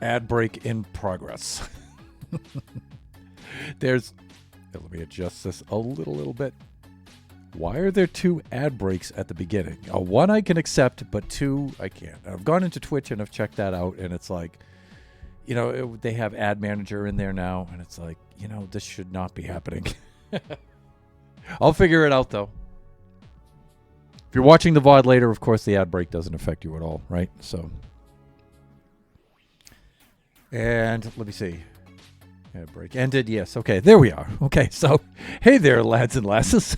Ad break in progress. Let me adjust this a little bit. Why are there 2 ad breaks at the beginning? One I can accept, but 2 I can't. I've gone into Twitch and I've checked that out, and it's like, they have Ad Manager in there now, and it's like, this should not be happening. I'll figure it out, though. If you're watching the VOD later, of course, the ad break doesn't affect you at all, right? So, and let me see. Ad break ended. Yes. Okay. There we are. Okay. So, hey there, lads and lasses.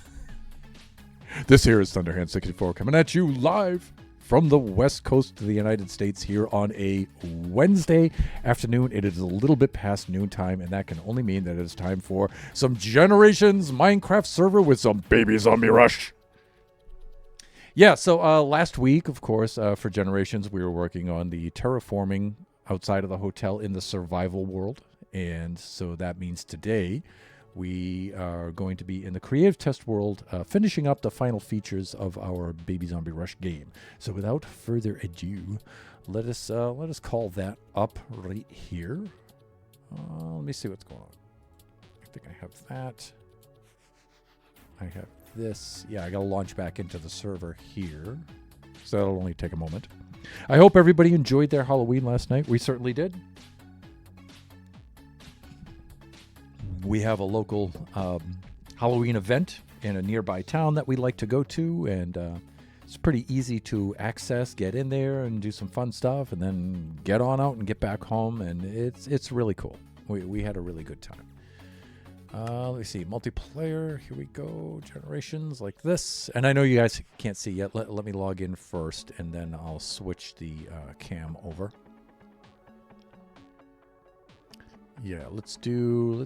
This here is Thunderhand64 coming at you live from the west coast of the United States here on a Wednesday afternoon. It is a little bit past noontime, and that can only mean that it is time for some Generations Minecraft server with some Baby Zombie Rush. Yeah, so last week, of course, for Generations, we were working on the terraforming outside of the hotel in the survival world. And so that means today we are going to be in the creative test world, finishing up the final features of our Baby Zombie Rush game. So without further ado, let us call that up right here. Let me see what's going on. I think I have that. I have this. Yeah, I got to launch back into the server here. So that'll only take a moment. I hope everybody enjoyed their Halloween last night. We certainly did. We have a local Halloween event in a nearby town that we like to go to, and it's pretty easy to access, get in there and do some fun stuff, and then get on out and get back home, and it's really cool. We had a really good time. Let me see, multiplayer, here we go, Generations like this. And I know you guys can't see yet. Let me log in first, and then I'll switch the cam over. Yeah, let's do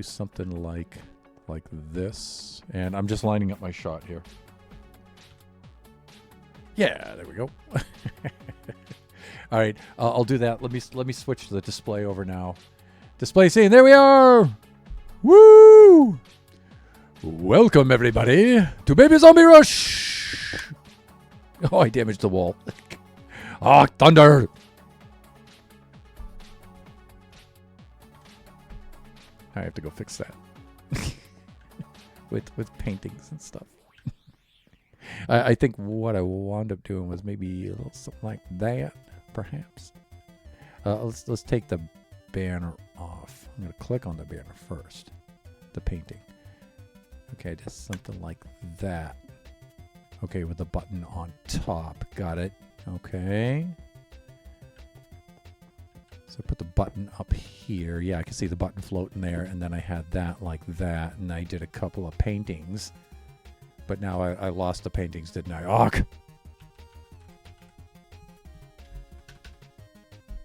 something like this. And I'm just lining up my shot here. Yeah, there we go. All right, I'll do that. Let me switch the display over now. Display scene. There we are. Woo! Welcome everybody to Baby Zombie Rush. Oh, I damaged the wall. Ah, thunder! I have to go fix that with paintings and stuff. I think what I wound up doing was maybe a little something like that, perhaps. Let's take the banner off. I'm going to click on the banner first, the painting. Okay, just something like that. Okay, with the button on top. Got it. Okay. So I put the button up here. Yeah, I can see the button floating there. And then I had that like that. And I did a couple of paintings. But now I lost the paintings, didn't I? Ugh!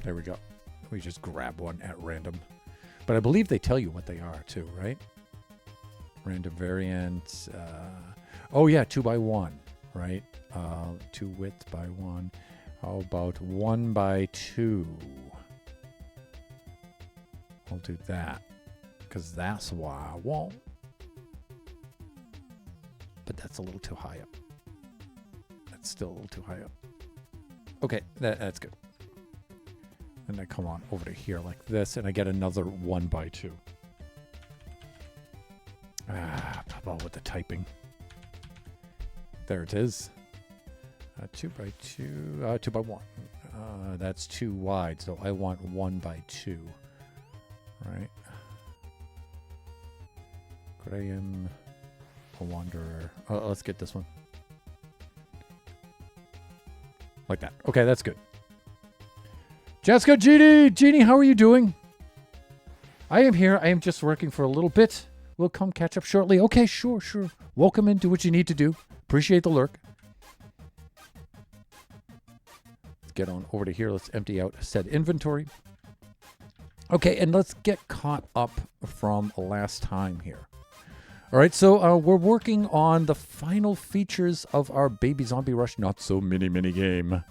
There we go. We just grab one at random. But I believe they tell you what they are too, right? Random variant. Oh yeah, 2x1, right? 2 width by 1. How about 1 by 2? I'll do that, because that's why I won't. But that's a little too high up. That's still a little too high up. Okay, that's good. And I come on over to here like this, and I get another 1 by 2. About with the typing. There it is. 2 by 2, 2 by 1. That's too wide, so I want 1 by 2. Right. Graham, a wanderer. Let's get this one. Like that. Okay, that's good. Jessica, Jeannie, how are you doing? I am here. I am just working for a little bit. We'll come catch up shortly. Okay, sure. Welcome in. Do what you need to do. Appreciate the lurk. Let's get on over to here. Let's empty out said inventory. Okay, and let's get caught up from last time here. All right, so we're working on the final features of our Baby Zombie Rush Not So Mini game,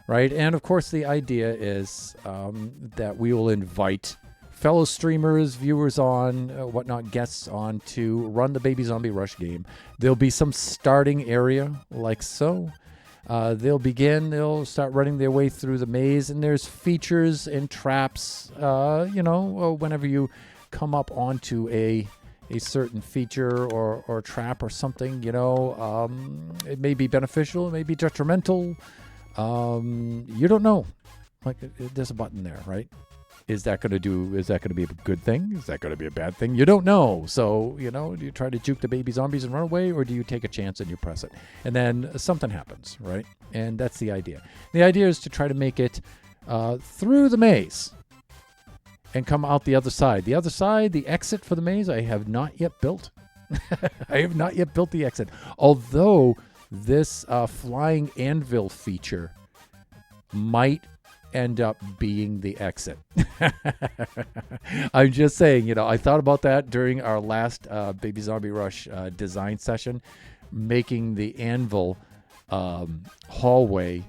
right? And of course, the idea is that we will invite fellow streamers, viewers on, whatnot, guests on to run the Baby Zombie Rush game. There'll be some starting area like so. They'll start running their way through the maze, and there's features and traps, whenever you come up onto a certain feature or trap or something, it may be beneficial, it may be detrimental. You don't know. Like, there's a button there, right? Is that going to be a good thing? Is that going to be a bad thing? You don't know. So, do you try to juke the baby zombies and run away, or do you take a chance and you press it? And then something happens, right? And that's the idea. The idea is to try to make it through the maze and come out the other side. The other side, the exit for the maze, I have not yet built. I have not yet built the exit. Although this flying anvil feature might end up being the exit. I'm just saying, I thought about that during our last Baby Zombie Rush design session, making the anvil hallway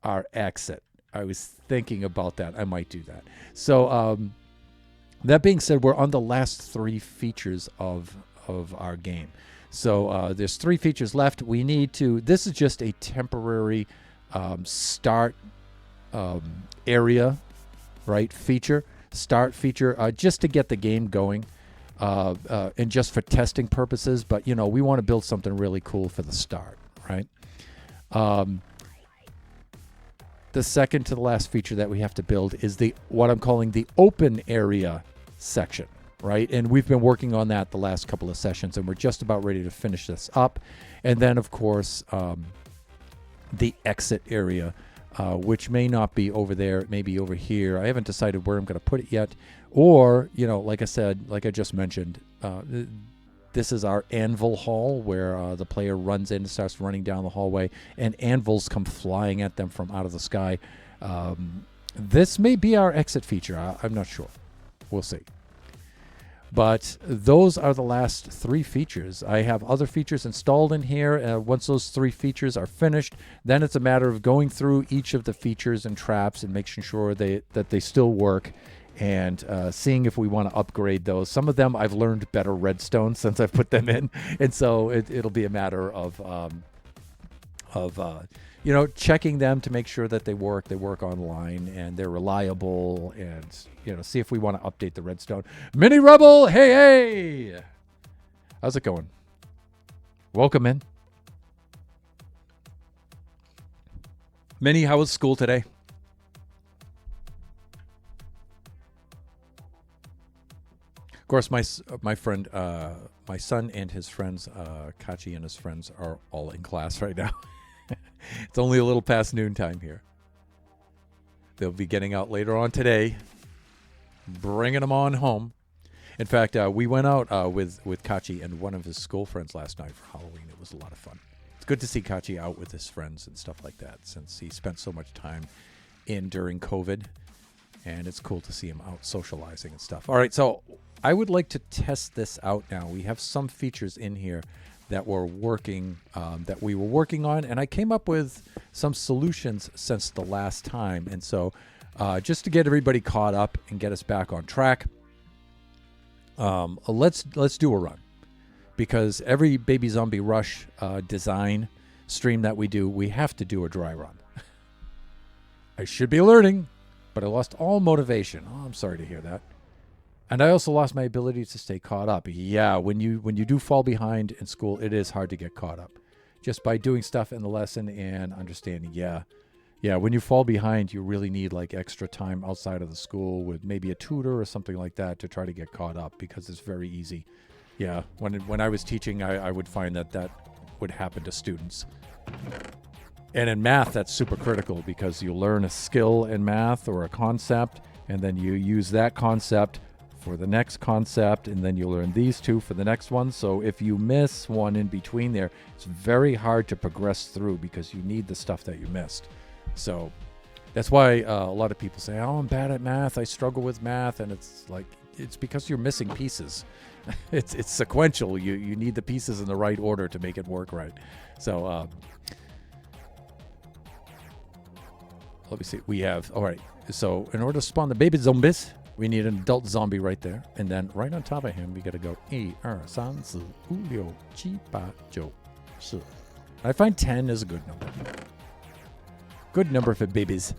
our exit. I was thinking about that. I might do that. So that being said, we're on the last 3 features of our game. So there's 3 features left. This is just a temporary start area, right? Start feature, just to get the game going, and just for testing purposes. But we want to build something really cool for the start, right? The second to the last feature that we have to build is what I'm calling the open area section, right? And we've been working on that the last couple of sessions, and we're just about ready to finish this up. And then, of course, the exit area, which may not be over there, it may be over here. I haven't decided where I'm going to put it yet. Or, like I said, like I just mentioned, this is our anvil hall, where the player runs in and starts running down the hallway, and anvils come flying at them from out of the sky. This may be our exit feature. I'm not sure. We'll see. But those are the last 3 features. I have other features installed in here. Once those 3 features are finished, then it's a matter of going through each of the features and traps and making sure that they still work, and seeing if we want to upgrade those. Some of them I've learned better redstone since I've put them in, and so it'll be a matter of checking them to make sure that they work online and they're reliable, and see if we want to update the redstone. Mini Rebel, hey, how's it going? Welcome in. Mini, how was school today? Of course, my friend, my son and his friends, Kachi and his friends, are all in class right now. It's only a little past noontime here. They'll be getting out later on today, bringing them on home. In fact, we went out with Kachi and one of his school friends last night for Halloween. It was a lot of fun. It's good to see Kachi out with his friends and stuff like that, since he spent so much time in during COVID, and it's cool to see him out socializing and stuff. All right, so I would like to test this out now. We have some features in here that we were working on, and I came up with some solutions since the last time. And so just to get everybody caught up and get us back on track, let's do a run, because every Baby Zombie Rush design stream that we do, we have to do a dry run. I should be learning, but I lost all motivation. Oh, I'm sorry to hear that. And I also lost my ability to stay caught up. Yeah, when you do fall behind in school, it is hard to get caught up. Just by doing stuff in the lesson and understanding, yeah, when you fall behind, you really need like extra time outside of the school with maybe a tutor or something like that to try to get caught up, because it's very easy. Yeah, when I was teaching, I would find that would happen to students. And in math, that's super critical, because you learn a skill in math or a concept, and then you use that concept for the next concept, and then you learn these two for the next one. So if you miss one in between there, it's very hard to progress through, because you need the stuff that you missed. So that's why a lot of people say, oh, I'm bad at math, I struggle with math, and it's like, it's because you're missing pieces. It's sequential. You need the pieces in the right order to make it work right. So let me see. We have, all right, so in order to spawn the baby zombies, we need an adult zombie right there. And then right on top of him, we got to go 1, 2, 3, 4, 5, 6, 7. I find 10 is a good number. Good number for babies.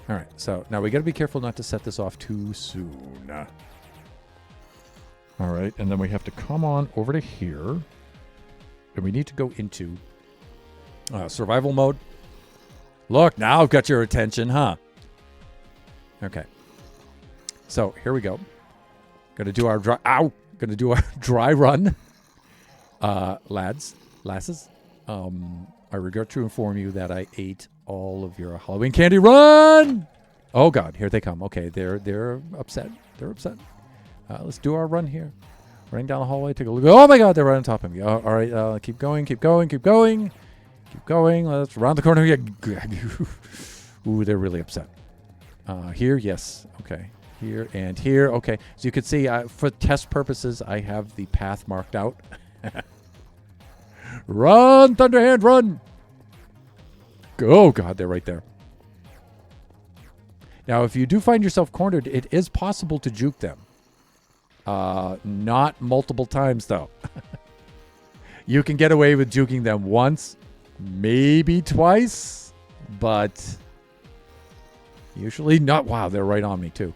All right, so now we got to be careful not to set this off too soon. All right, and then we have to come on over to here. And we need to go into survival mode. Look, now I've got your attention, huh? Okay. So here we go. Gonna do our dry run. Lasses. I regret to inform you that I ate all of your Halloween candy. Run! Oh God, here they come. Okay, they're upset. They're upset. Let's do our run here. Running down the hallway, take a look. Oh my God, they're right on top of me. All right, keep going. Keep going. Let's round the corner here. Ooh, they're really upset. Here, yes. Okay. Here and here. Okay. So you can see, for test purposes, I have the path marked out. Run, Thunderhand, run! Oh, God, they're right there. Now, if you do find yourself cornered, it is possible to juke them. Not multiple times, though. You can get away with juking them once, maybe twice, but usually not. Wow, they're right on me, too.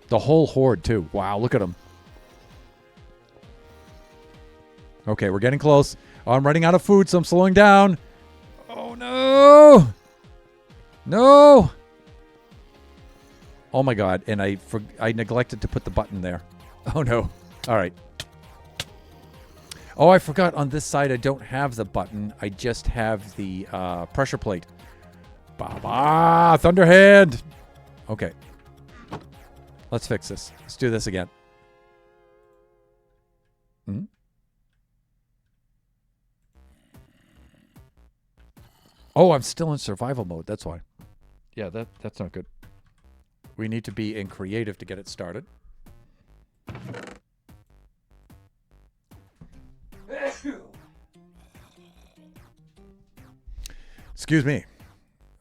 The whole horde, too. Wow, look at them. Okay, we're getting close. Oh, I'm running out of food, so I'm slowing down. Oh, no. No. Oh, my God. And I neglected to put the button there. Oh, no. All right. Oh, I forgot on this side I don't have the button. I just have the pressure plate. Ba-ba! Thunderhand! Okay. Let's fix this. Let's do this again. Hmm? Oh, I'm still in survival mode. That's why. Yeah, that's not good. We need to be in creative to get it started. Excuse me.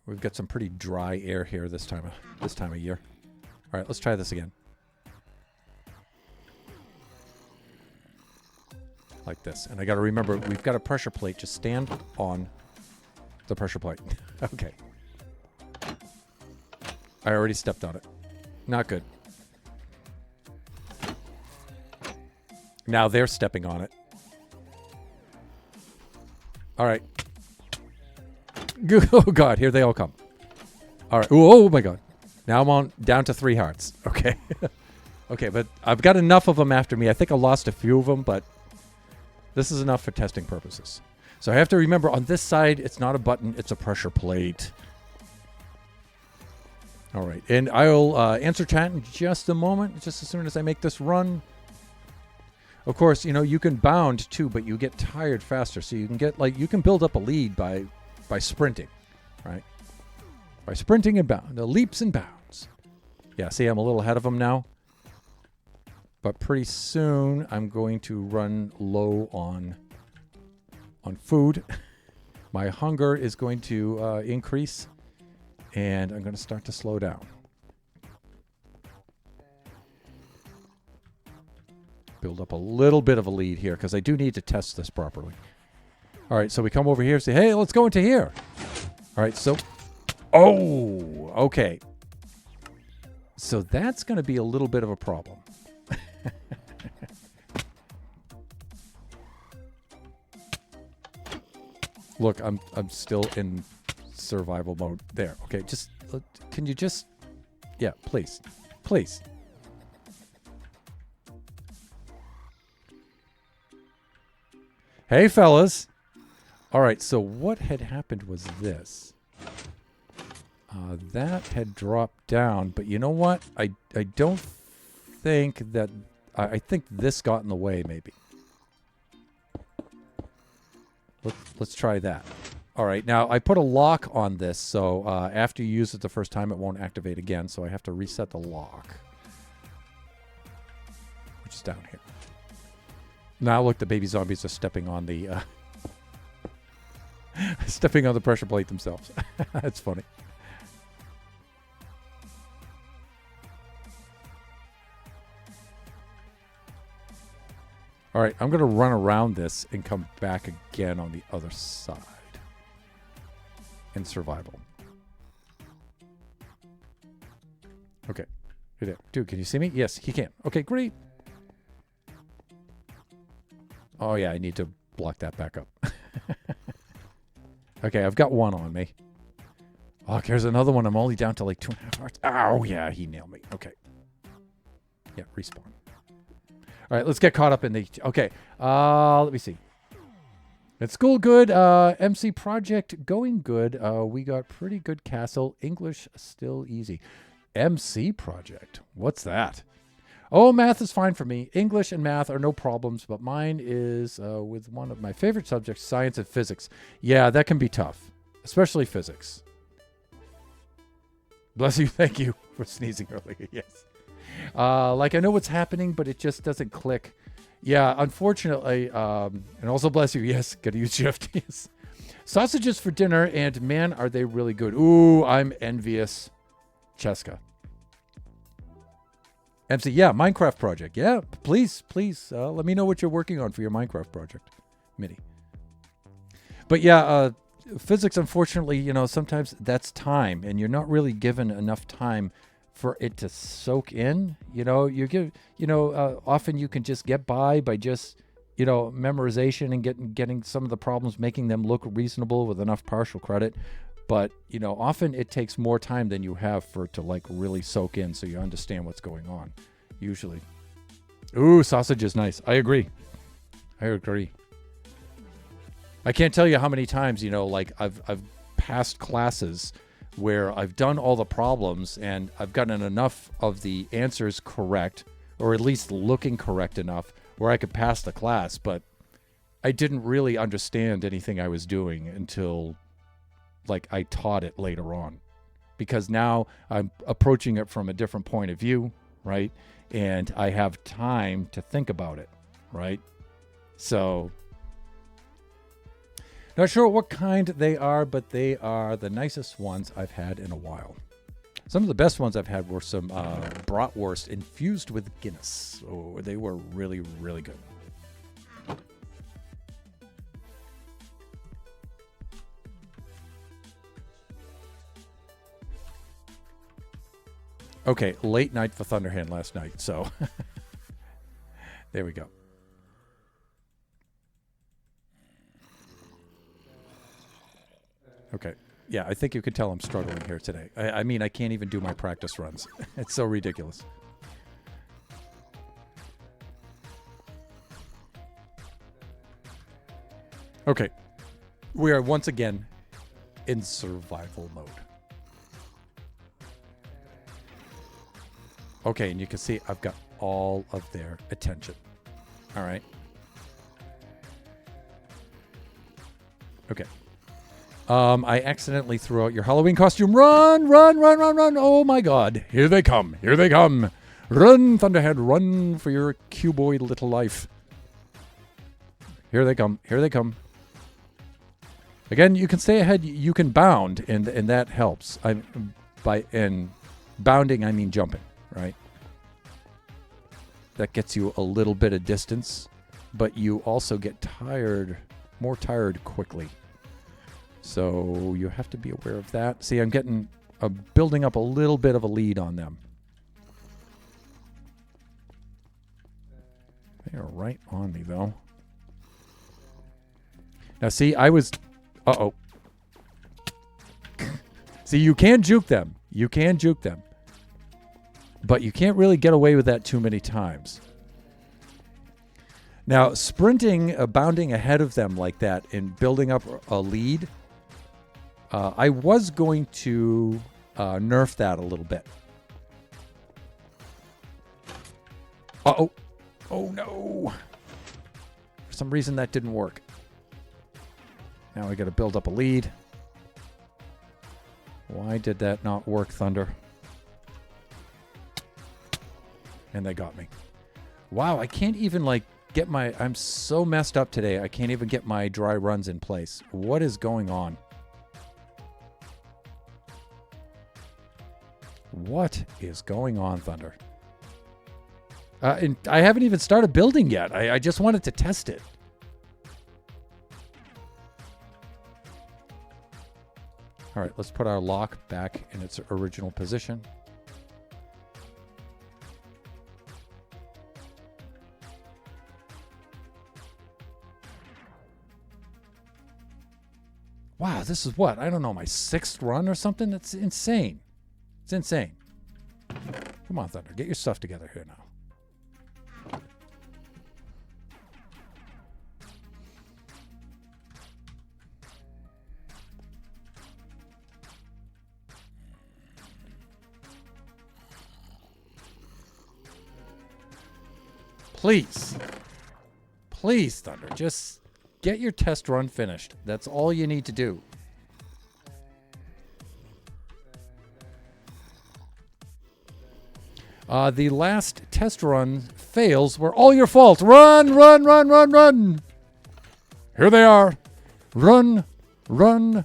We've got some pretty dry air here this time of year. All right, let's try this again. Like this. And I got to remember, we've got a pressure plate. Just stand on the pressure plate. Okay. I already stepped on it. Not good. Now they're stepping on it. All right. Oh, God. Here they all come. All right. Oh, my God. Now I'm on down to 3 hearts. Okay. Okay, but I've got enough of them after me. I think I lost a few of them, but this is enough for testing purposes. So I have to remember, on this side, it's not a button. It's a pressure plate. All right. And I'll answer chat in just a moment, just as soon as I make this run. Of course, you can bound, too, but you get tired faster. So you can get, you can build up a lead by sprinting, right? By sprinting and bound. The leaps and bounds. Yeah, see, I'm a little ahead of them now. But pretty soon, I'm going to run low on food. My hunger is going to increase, and I'm going to start to slow down. Build up a little bit of a lead here, because I do need to test this properly. All right, so we come over here and say, hey, let's go into here. All right, so... Oh, okay. So that's going to be a little bit of a problem. Look, I'm still in survival mode. There. Okay, just can you just yeah, please. Please. Hey fellas. All right, so what had happened was this. That had dropped down, but you know what? I don't think that I think this got in the way maybe. Let's try that. All right, now I put a lock on this, so after you use it the first time, it won't activate again, so I have to reset the lock, which is down here. Now look, the baby zombies are stepping on the stepping on the pressure plate themselves. That's funny. All right, I'm going to run around this and come back again on the other side. In survival. Okay. Dude, can you see me? Yes, he can. Okay, great. Oh, yeah, I need to block that back up. Okay, I've got one on me. Oh, there's another one. I'm only down to like 2.5 hearts. Oh, yeah, he nailed me. Okay. Yeah, respawn. All right, let's get caught up in the... Okay, let me see. At school, good. MC project going good. We got pretty good castle. English still easy. MC project. What's that? Oh, math is fine for me. English and math are no problems, but mine is with one of my favorite subjects, science and physics. Yeah, that can be tough, especially physics. Bless you. Thank you for sneezing earlier. Yes. Like I know what's happening, but it just doesn't click. Yeah, unfortunately, and also bless you. Yes, gotta use shift. Yes. Sausages for dinner, and man, are they really good. Ooh, I'm envious. Cheska. MC, yeah, Minecraft project. Yeah, please, let me know what you're working on for your Minecraft project. MIDI. But yeah, physics, unfortunately, sometimes that's time, and you're not really given enough time for it to soak in. Often you can just get by just, memorization and getting some of the problems, making them look reasonable with enough partial credit. But, often it takes more time than you have for it to like really soak in so you understand what's going on, usually. Ooh, sausage is nice. I agree. I can't tell you how many times, I've passed classes where I've done all the problems and I've gotten enough of the answers correct, or at least looking correct enough where I could pass the class, but I didn't really understand anything I was doing until I taught it later on, because now I'm approaching it from a different point of view, right? And I have time to think about it, right? So, not sure what kind they are, but they are the nicest ones I've had in a while. Some of the best ones I've had were some bratwurst infused with Guinness. Oh, they were really, really good. Okay, late night for Thunderhand last night, so there we go. Okay. Yeah, I think you can tell I'm struggling here today. I mean, I can't even do my practice runs. It's so ridiculous. Okay. We are once again in survival mode. Okay, and you can see I've got all of their attention. All right. Okay. I accidentally threw out your Halloween costume. Run, run, run, run, run. Oh my God. Here they come. Here they come. Run, Thunderhead. Run for your cuboid little life. Here they come. Here they come. Again, you can stay ahead. You can bound, and that helps. And bounding, I mean jumping, right? That gets you a little bit of distance, but you also get more tired quickly. So you have to be aware of that. See, I'm building up a little bit of a lead on them. They are right on me, though. Now, see, uh-oh. See, you can juke them. You can juke them. But you can't really get away with that too many times. Now, sprinting, bounding ahead of them like that and building up a lead, I was going to nerf that a little bit. Uh-oh. Oh, no. For some reason, that didn't work. Now I got to build up a lead. Why did that not work, Thunder? And they got me. Wow, I can't even, get I'm so messed up today, I can't even get my dry runs in place. What is going on? What is going on, Thunder? And I haven't even started building yet. I just wanted to test it. All right, let's put our lock back in its original position. Wow, this is what? I don't know, my 6th run or something? That's insane. It's insane. Come on, Thunder, get your stuff together here now. Please. Please, Thunder, just get your test run finished. That's all you need to do. The last test run fails were all your fault. Run, run, run, run, run. Here they are. Run, run,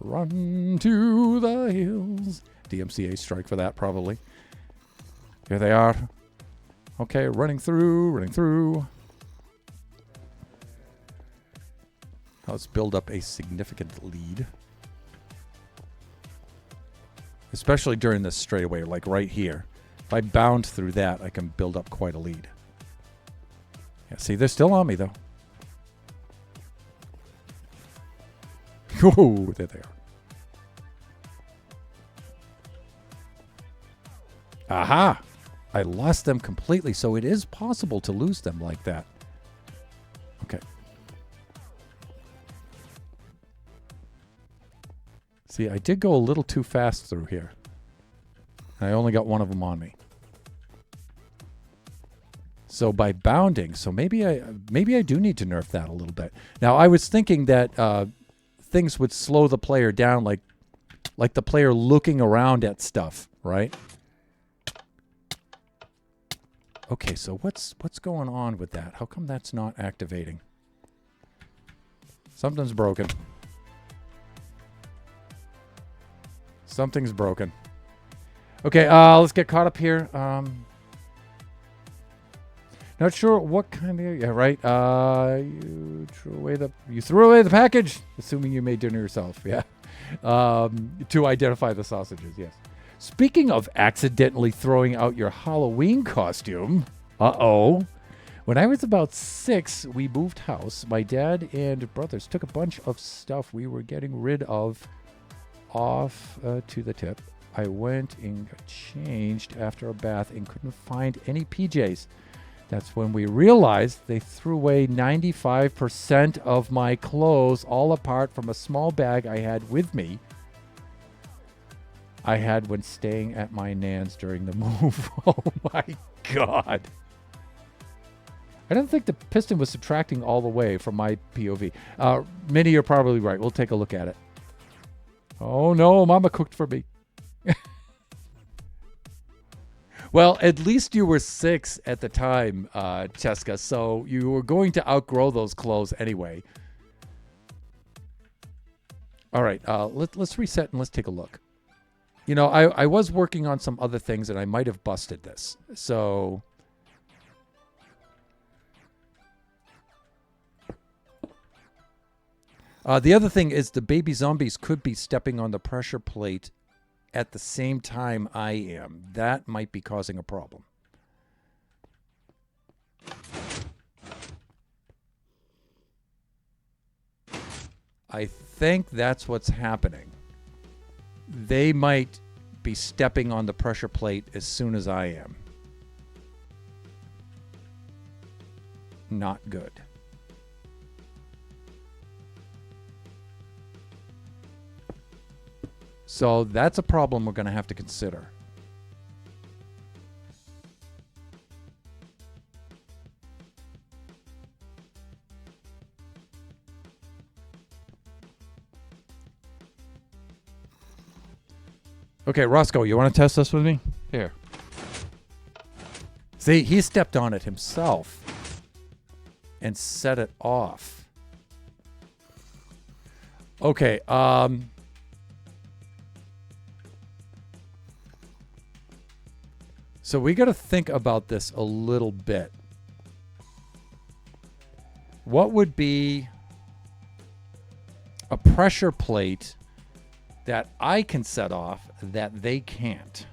run to the hills. DMCA strike for that, probably. Here they are. Okay, running through, running through. Let's build up a significant lead. Especially during this straightaway, like right here. If I bound through that, I can build up quite a lead. Yeah, see, they're still on me, though. Oh, there they are. Aha! I lost them completely, so it is possible to lose them like that. Okay. See, I did go a little too fast through here. I only got one of them on me. So by bounding, so maybe I do need to nerf that a little bit. Now, I was thinking that things would slow the player down, like the player looking around at stuff, right? Okay, so what's going on with that? How come that's not activating? Something's broken. Something's broken. Okay, let's get caught up here. Not sure what kind of... Yeah, right. You threw away the package, assuming you made dinner yourself. Yeah. To identify the sausages, yes. Speaking of accidentally throwing out your Halloween costume, when I was about 6, we moved house. My dad and brothers took a bunch of stuff we were getting rid of off to the tip. I went and got changed after a bath and couldn't find any PJs. That's when we realized they threw away 95% of my clothes, all apart from a small bag I had with me. I had when staying at my nan's during the move. Oh my God. I don't think the piston was subtracting all the way from my POV. Minnie, you're probably right. We'll take a look at it. Oh no, Mama cooked for me. Well, at least you were 6 at the time, Cheska, so you were going to outgrow those clothes anyway. All right, let's reset and let's take a look. You know, I was working on some other things and I might have busted this. So the other thing is the baby zombies could be stepping on the pressure plate at the same time I am. That might be causing a problem. I think that's what's happening. They might be stepping on the pressure plate as soon as I am. Not good. So that's a problem we're going to have to consider. Okay, Roscoe, you want to test this with me? Here. See, he stepped on it himself and set it off. Okay, So we got to think about this a little bit. What would be a pressure plate that I can set off that they can't?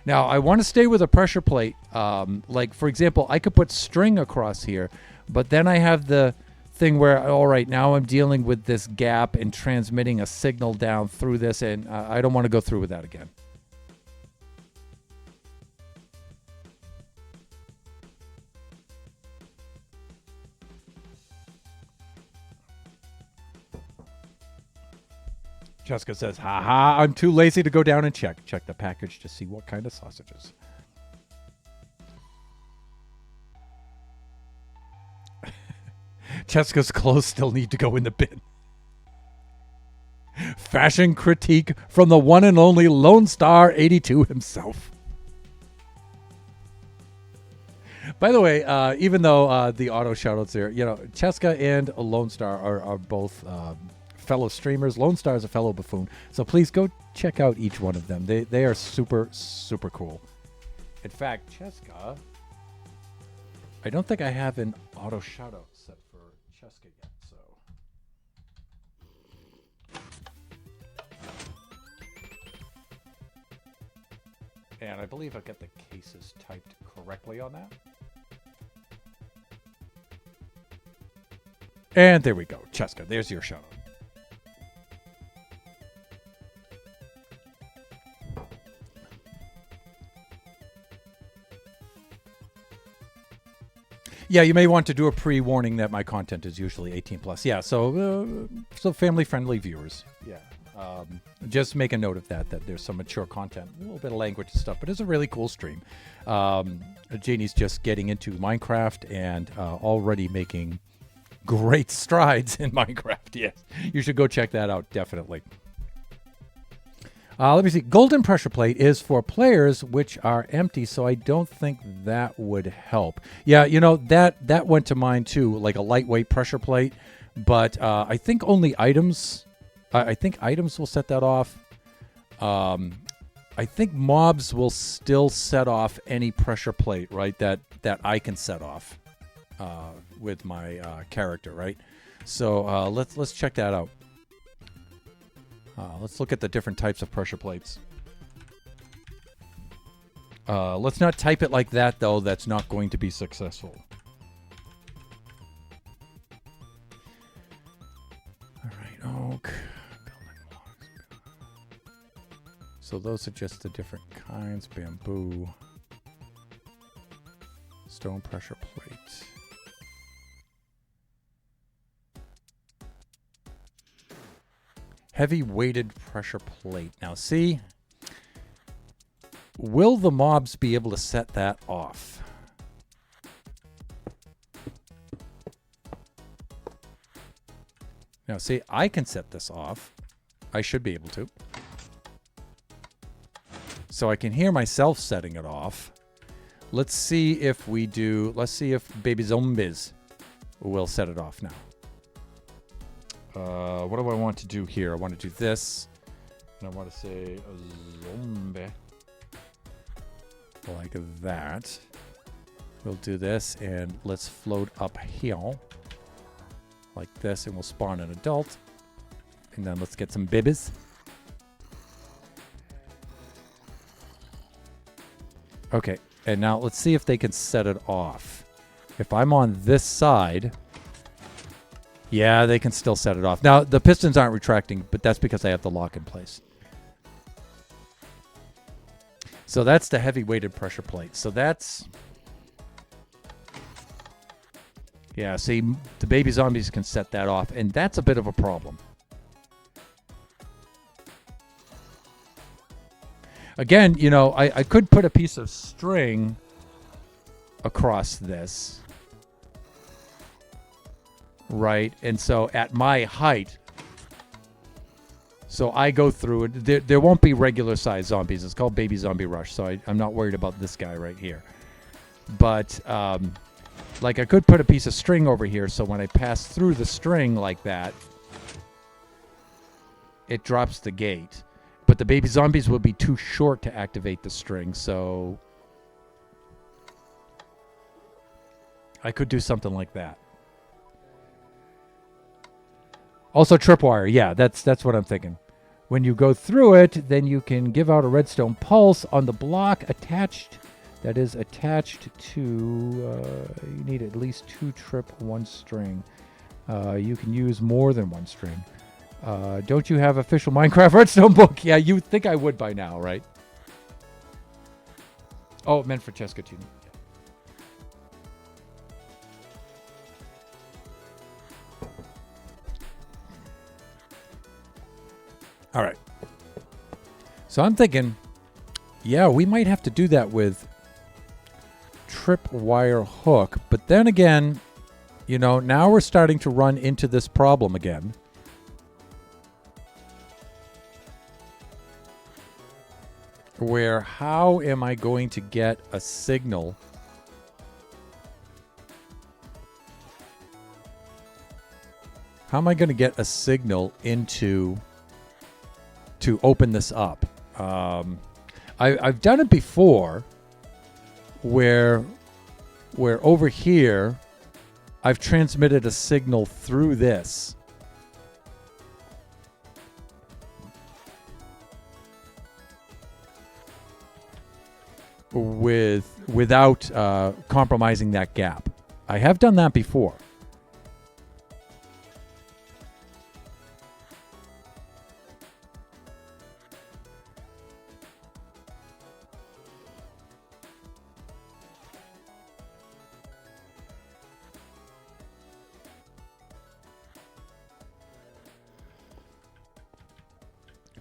Now, I want to stay with a pressure plate. Like, for example, I could put string across here, but then I have the thing where, all right, now I'm dealing with this gap and transmitting a signal down through this, and I don't want to go through with that again. Jessica says, haha, I'm too lazy to go down and check. Check the package to see what kind of sausages. Jessica's clothes still need to go in the bin. Fashion critique from the one and only Lone Star 82 himself. By the way, even though the auto shoutouts there, you know, Jessica and Lone Star are both fellow streamers. Lone Star is a fellow buffoon. So please go check out each one of them. They are super, super cool. In fact, Jessica, I don't think I have an auto shoutout set for Jessica yet. So. And I believe I've got the cases typed correctly on that. And there we go. Jessica, there's your shoutout. Yeah, you may want to do a pre-warning that my content is usually 18 plus. Yeah, so family-friendly viewers. Yeah, just make a note of that there's some mature content, a little bit of language and stuff, but it's a really cool stream. Janie's just getting into Minecraft and already making great strides in Minecraft. Yes, you should go check that out, definitely. Let me see. Golden pressure plate is for players which are empty, so I don't think that would help. Yeah, you know, that went to mind too, like a lightweight pressure plate. But I think only items. I think items will set that off. I think mobs will still set off any pressure plate, right? That I can set off with my character, right? So let's check that out. Let's look at the different types of pressure plates. Let's not type it like that, though. That's not going to be successful. All right, oak. Building blocks. So those are just the different kinds. Bamboo. Stone pressure plate. Heavy weighted pressure plate. Now, see, will the mobs be able to set that off? Now, see, I can set this off. I should be able to. So I can hear myself setting it off. Let's see if we do. Let's see if baby zombies will set it off now. What do I want to do here? I want to do this. And I want to say a zombie. Like that. We'll do this and let's float up here. Like this, and we'll spawn an adult. And then let's get some babies. Okay, and now let's see if they can set it off. If I'm on this side... Yeah, they can still set it off. Now, the pistons aren't retracting, but that's because I have the lock in place. So that's the heavy weighted pressure plate. So that's... Yeah, see, the baby zombies can set that off, and that's a bit of a problem. Again, you know, I could put a piece of string across this. Right, and so at my height, so I go through it. There won't be regular size zombies. It's called Baby Zombie Rush, so I'm not worried about this guy right here. But like I could put a piece of string over here, so when I pass through the string like that, it drops the gate. but the baby zombies will be too short to activate the string, so I could do something like that. Also tripwire, yeah, that's what I'm thinking. When you go through it, then you can give out a redstone pulse on the block attached. That is attached to, you need at least 2 trip, 1 string. You can use more than 1 string. Don't you have official Minecraft redstone book? Yeah, you would think I would by now, right? Oh, it meant for Cheska too. All right. So I'm thinking, yeah, we might have to do that with tripwire hook. But then again, you know, now we're starting to run into this problem again. Where how am I going to get a signal? How am I going to get a signal into to open this up? I've done it before where over here I've transmitted a signal through this. Without compromising that gap. I have done that before.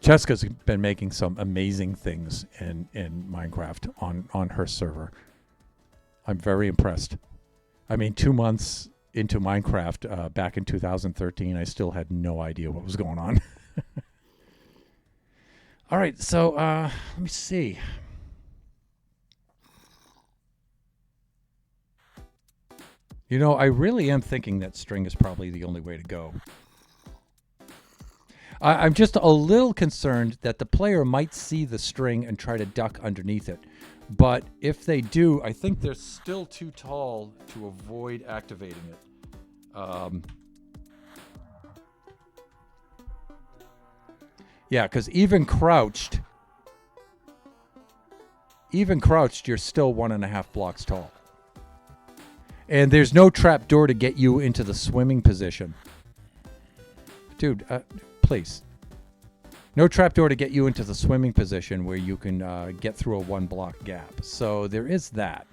Cheska's been making some amazing things in Minecraft on her server. I'm very impressed. I mean, 2 months into Minecraft back in 2013, I still had no idea what was going on. All right, so let me see. You know, I really am thinking that string is probably the only way to go. I'm just a little concerned that the player might see the string and try to duck underneath it. But if they do, I think they're still too tall to avoid activating it. Yeah, because even crouched, you're still 1.5 blocks tall. And there's no trap door to get you into the swimming position. Dude, please. No trapdoor to get you into the swimming position where you can get through a 1 block gap. So there is that.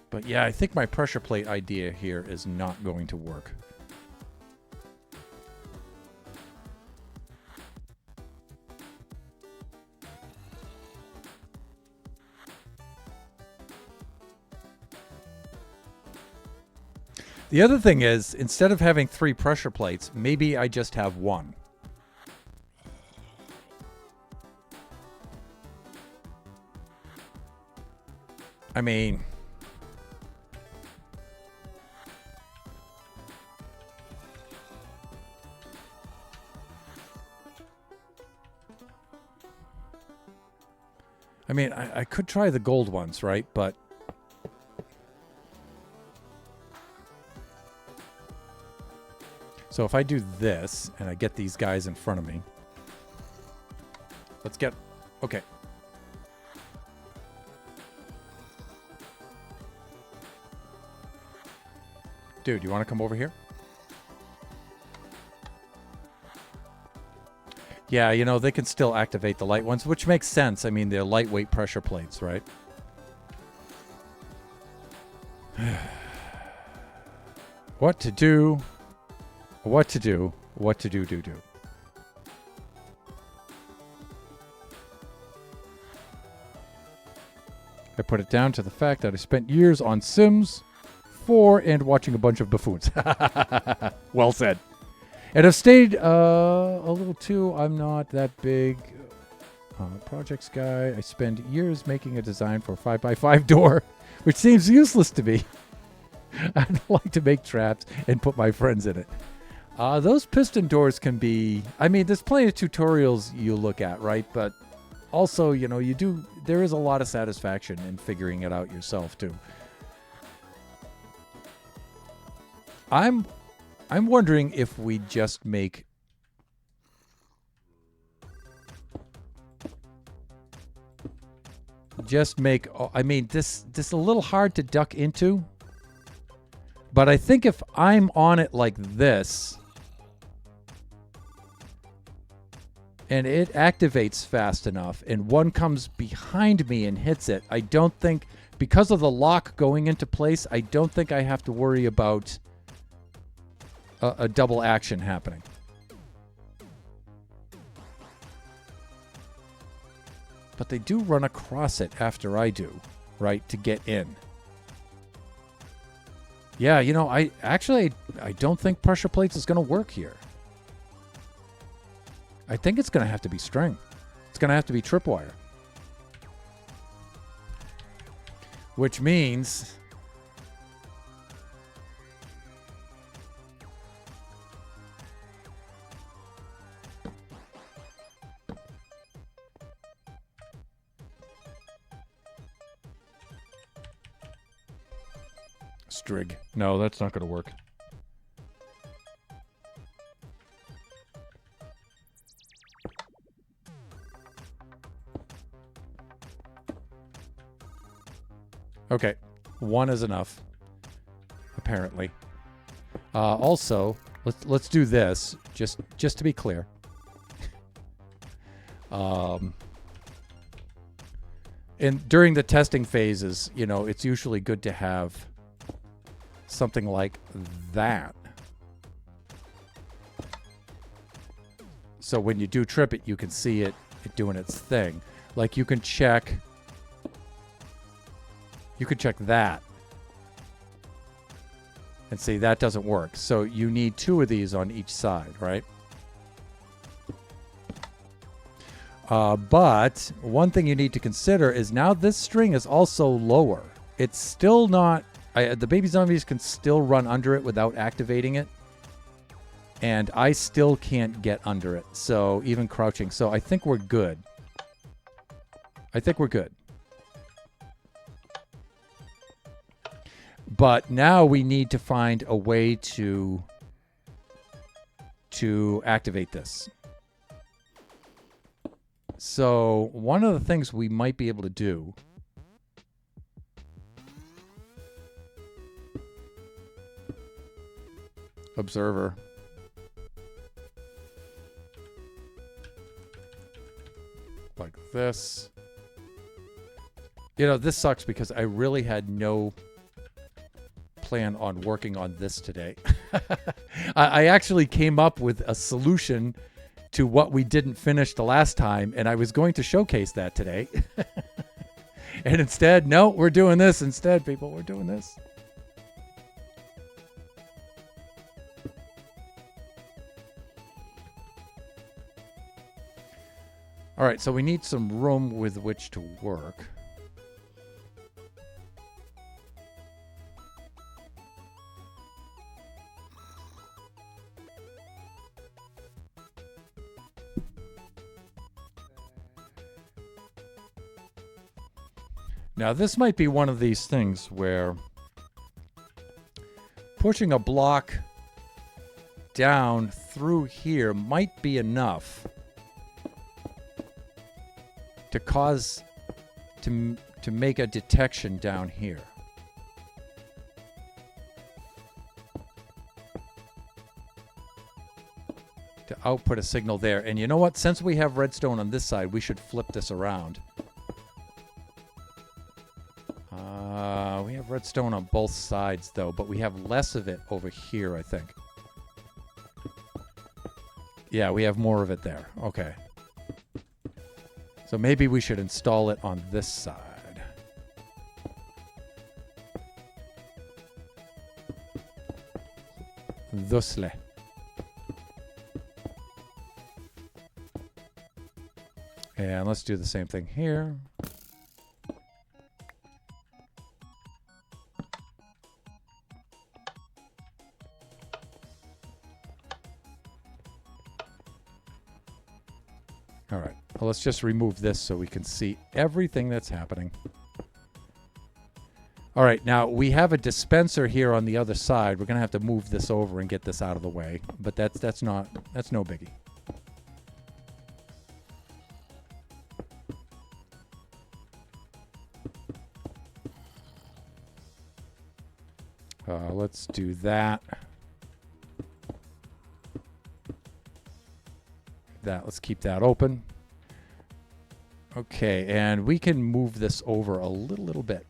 But yeah, I think my pressure plate idea here is not going to work. The other thing is, instead of having 3 pressure plates, maybe I just have 1. I mean, I could try the gold ones, right? But so if I do this and I get these guys in front of me, let's get, okay. Dude, you want to come over here? Yeah, you know, they can still activate the light ones, which makes sense. I mean, they're lightweight pressure plates, right? What to do? What to do? What to do? I put it down to the fact that I spent years on Sims 4 and watching a bunch of buffoons. Well said. And I've stayed a little too. I'm not that big projects guy. I spend years making a design for a 5x5 door, which seems useless to me. I'd like to make traps and put my friends in it. Those piston doors can be, I mean, there's plenty of tutorials you look at, right? But also, you know, there is a lot of satisfaction in figuring it out yourself too. I'm wondering if we just make I mean, this is a little hard to duck into, but I think if I'm on it like this and it activates fast enough and one comes behind me and hits it, I don't think, because of the lock going into place, I don't think I have to worry about a double action happening. But they do run across it after I do, right, to get in. Yeah, you know, I don't think pressure plates is going to work here. I think it's going to have to be string. It's going to have to be tripwire. Which means Strig. No, that's not going to work. Okay, one is enough, apparently. Also, let's do this just to be clear. And during the testing phases, you know, it's usually good to have something like that. So when you do trip it, you can see it doing its thing. Like you can check that and see that doesn't work. So you need two of these on each side, right? But one thing you need to consider is now this string is also lower. It's still not... the baby zombies can still run under it without activating it. And I still can't get under it. So even crouching. So I think we're good. But now we need to find a way to activate this. So one of the things we might be able to do observer. Like this. You know, this sucks because I really had no plan on working on this today. I actually came up with a solution to what we didn't finish the last time, and I was going to showcase that today. And instead, no, we're doing this instead, people. We're doing this. All right, so we need some room with which to work. Now, this might be one of these things where pushing a block down through here might be enough to cause to make a detection down here. To output a signal there. And you know what? Since we have redstone on this side, we should flip this around. We have redstone on both sides, though, but we have less of it over here, I think. Yeah, we have more of it there. Okay. So maybe we should install it on this side. Thusle. And let's do the same thing here. All right. Well, let's just remove this so we can see everything that's happening. All right. Now, we have a dispenser here on the other side. We're going to have to move this over and get this out of the way. But that's no biggie. Let's do that. Let's keep that open. Okay, and we can move this over a little bit.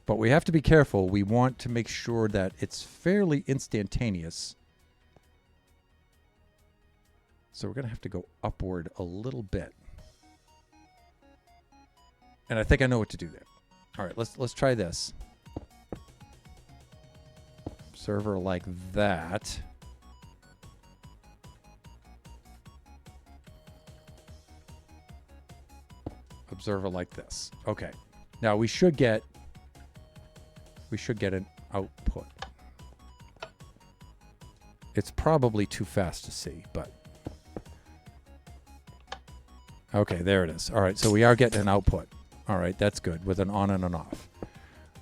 But we have to be careful. We want to make sure that it's fairly instantaneous. So we're going to have to go upward a little bit. And I think I know what to do there. All right, let's try this. Server like that. Observer like this. Okay. Now we should get an output. It's probably too fast to see, but okay, there it is. All right, so we are getting an output. All right, that's good with an on and an off.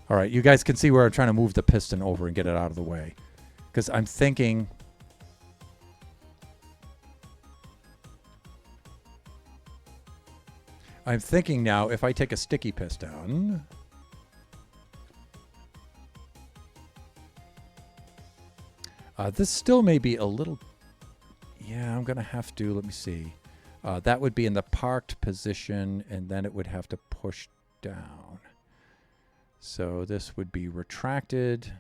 All right, you guys can see where I'm trying to move the piston over and get it out of the way. Because I'm thinking now if I take a sticky piston, this still may be a little, yeah, I'm going to have to, let me see. That would be in the parked position, and then it would have to push down. So this would be retracted.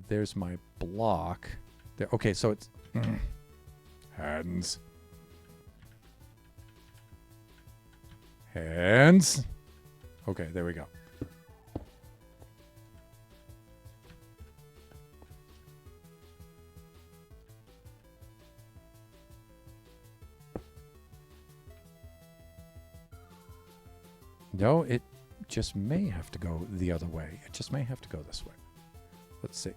There's my block. There. Okay, so it's hands. Hands. Okay, there we go. No, it just may have to go the other way. It just may have to go this way. Let's see.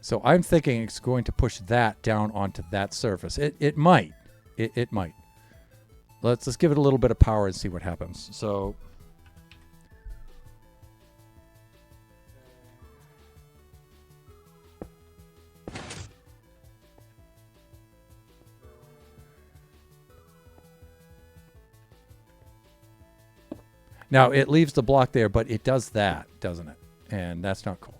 So I'm thinking it's going to push that down onto that surface. It might. It might. Let's give it a little bit of power and see what happens. So now it leaves the block there, but it does that, doesn't it? And that's not cool.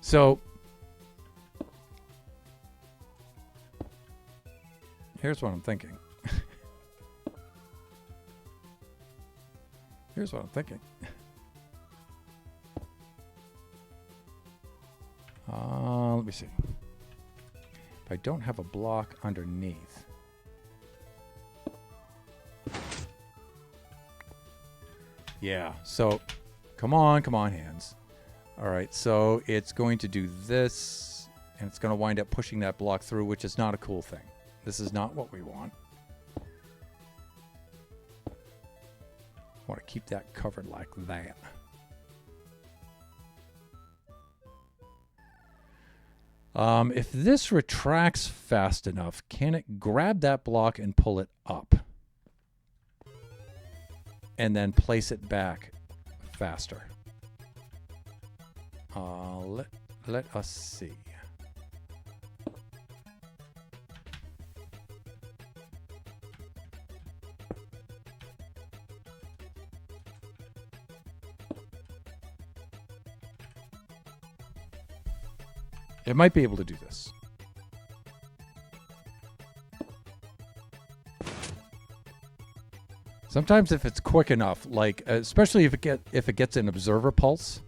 So here's what I'm thinking. Here's what I'm thinking. Let me see. If I don't have a block underneath. Yeah, so come on, hands. All right, so it's going to do this, and it's going to wind up pushing that block through, which is not a cool thing. This is not what we want. I want to keep that covered like that. If this retracts fast enough, can it grab that block and pull it up? And then place it back faster? Let us see. It might be able to do this. Sometimes if it's quick enough, like especially if it gets an observer pulse.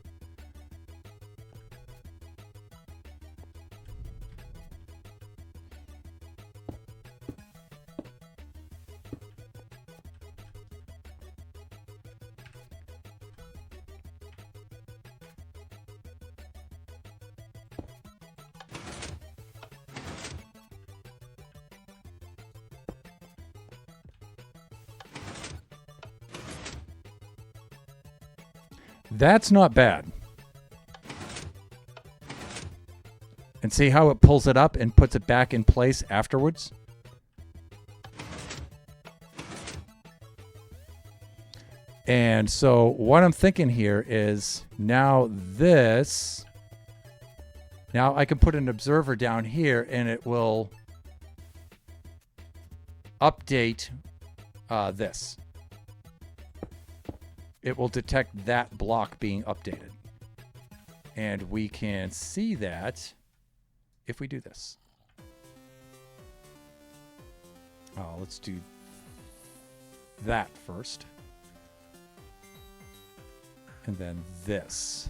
That's not bad. And see how it pulls it up and puts it back in place afterwards? And so what I'm thinking here is now I can put an observer down here and it will update this. It will detect that block being updated. And we can see that if we do this. Let's do that first. And then this.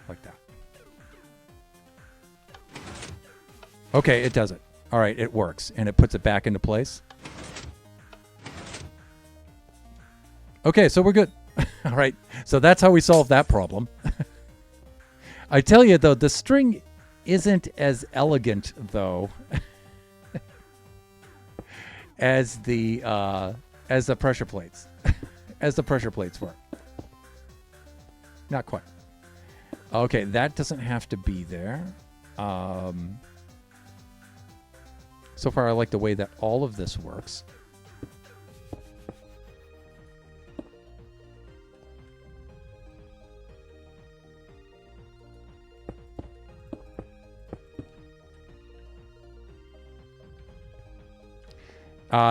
Like that. Okay, it does it. All right, it works. And it puts it back into place. Okay, so we're good. All right, so that's how we solve that problem. I tell you, though, the string isn't as elegant, though, as the pressure plates. As the pressure plates were. Not quite. Okay, that doesn't have to be there. So far, I like the way that all of this works.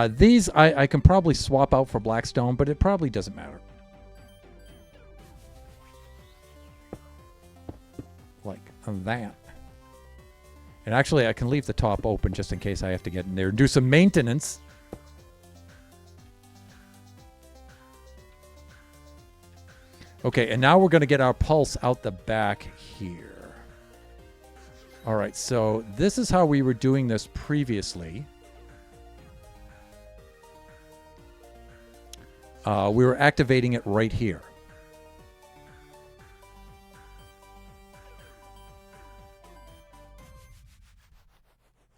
These I can probably swap out for Blackstone, but it probably doesn't matter. Like that. And actually, I can leave the top open just in case I have to get in there and do some maintenance. Okay, and now we're going to get our pulse out the back here. All right, so this is how we were doing this previously. We were activating it right here.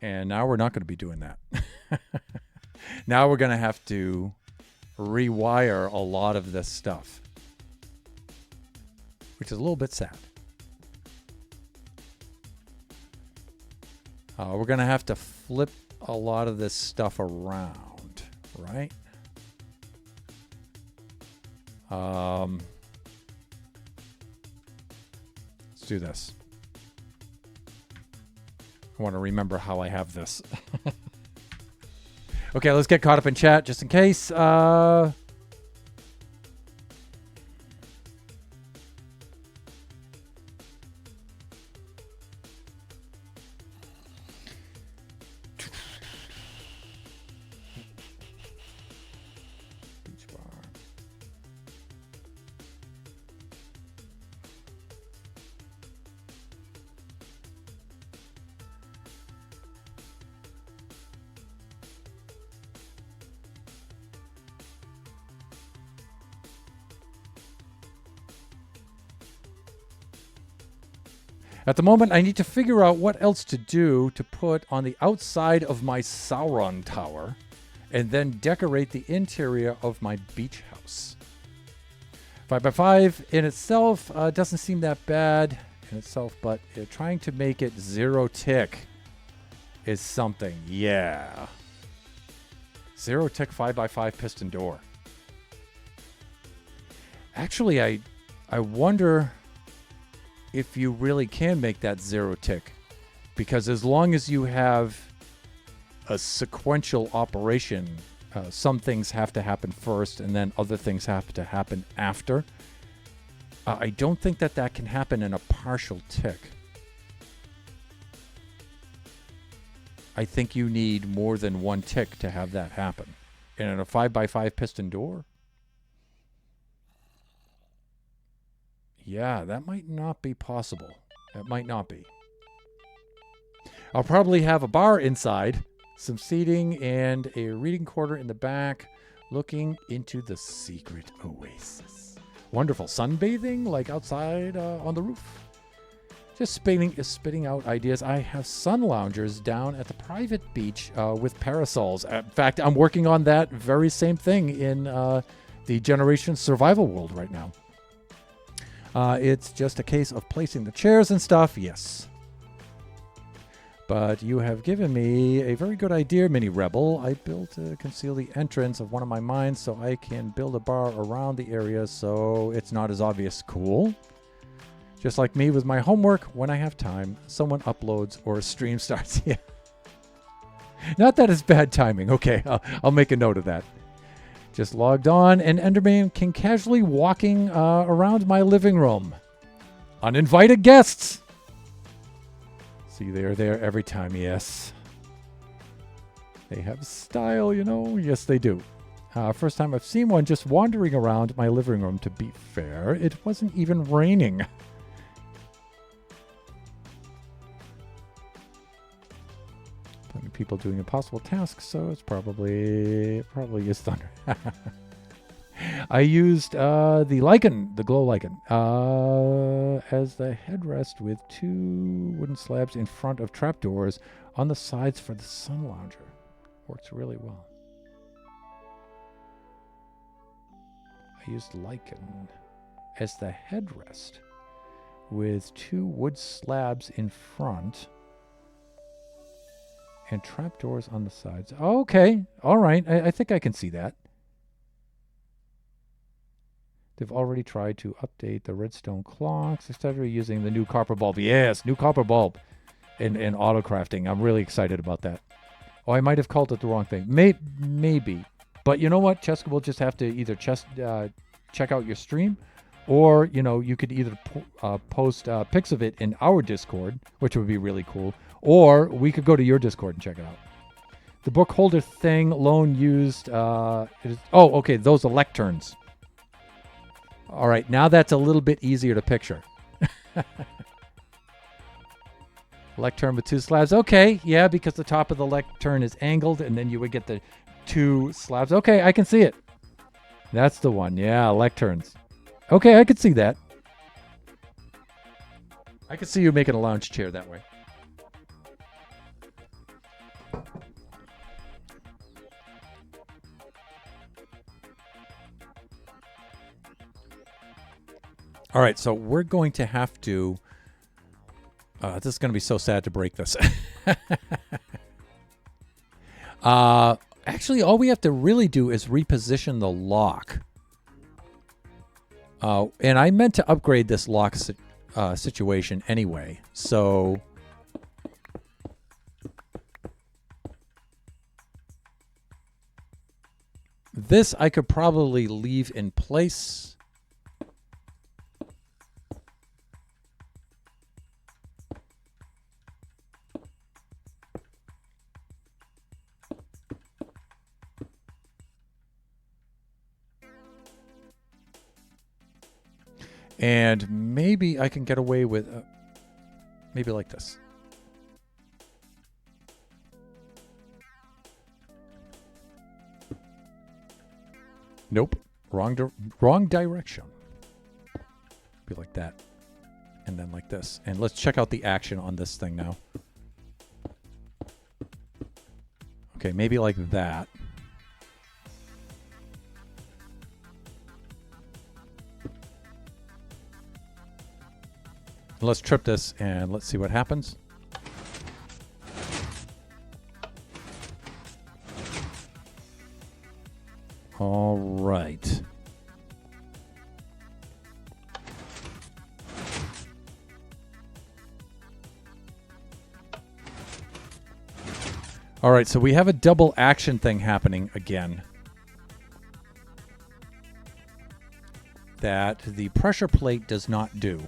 And now we're not going to be doing that. Now we're going to have to rewire a lot of this stuff, which is a little bit sad. We're going to have to flip a lot of this stuff around, right? Let's do this. I want to remember how I have this. Okay, let's get caught up in chat just in case. At the moment, I need to figure out what else to do to put on the outside of my Sauron tower and then decorate the interior of my beach house. 5x5 in itself doesn't seem that bad in itself, but trying to make it 0 tick is something. Yeah. 0 tick 5x5 piston door. Actually, I wonder if you really can make that 0 tick, because as long as you have a sequential operation, some things have to happen first and then other things have to happen after. I don't think that can happen in a partial tick. I think you need more than 1 tick to have that happen. And in a 5x5 piston door, yeah, that might not be possible. That might not be. I'll probably have a bar inside, some seating, and a reading quarter in the back, looking into the secret oasis. Wonderful. Sunbathing, like outside on the roof. Just spitting out ideas. I have sun loungers down at the private beach with parasols. In fact, I'm working on that very same thing in the Generation Survival World right now. It's just a case of placing the chairs and stuff, yes. But you have given me a very good idea, Mini Rebel. I built to conceal the entrance of one of my mines so I can build a bar around the area so it's not as obvious. Cool. Just like me with my homework, when I have time, someone uploads or a stream starts. Yeah. Not that it's bad timing. Okay, I'll make a note of that. Just logged on, and Enderman can casually walking around my living room. Uninvited guests. See, they're there every time, yes. They have style, you know. Yes, they do. First time I've seen one just wandering around my living room. To be fair, it wasn't even raining. Plenty of people doing impossible tasks, so it's probably is thunder. I used the lichen, the glow lichen, as the headrest with 2 wooden slabs in front of trapdoors on the sides for the sun lounger. Works really well. I used lichen as the headrest with 2 wood slabs in front and trapdoors on the sides. Okay, all right. I think I can see that. They've already tried to update the redstone clocks, etc., using the new copper bulb. Yes, new copper bulb and auto crafting. I'm really excited about that. Oh, I might have called it the wrong thing. Maybe. But you know what? Cheska will just have to either check out your stream, or, you know, you could either post pics of it in our Discord, which would be really cool, or we could go to your Discord and check it out. The book holder thing Lone used. Okay, those are lecterns. All right, now that's a little bit easier to picture. Lectern with 2 slabs. Okay, yeah, because the top of the lectern is angled, and then you would get the 2 slabs. Okay, I can see it. That's the one. Yeah, lecterns. Okay, I could see that. I could see you making a lounge chair that way. All right, so we're going to have to... this is going to be so sad to break this. Actually, all we have to really do is reposition the lock. And I meant to upgrade this lock situation anyway, so... This I could probably leave in place... And maybe I can get away with maybe like this. Nope. Wrong direction. Be like that. And then like this. And let's check out the action on this thing now. Okay, maybe like that. Let's trip this and let's see what happens. All right. All right, so we have a double action thing happening again. That the pressure plate does not do.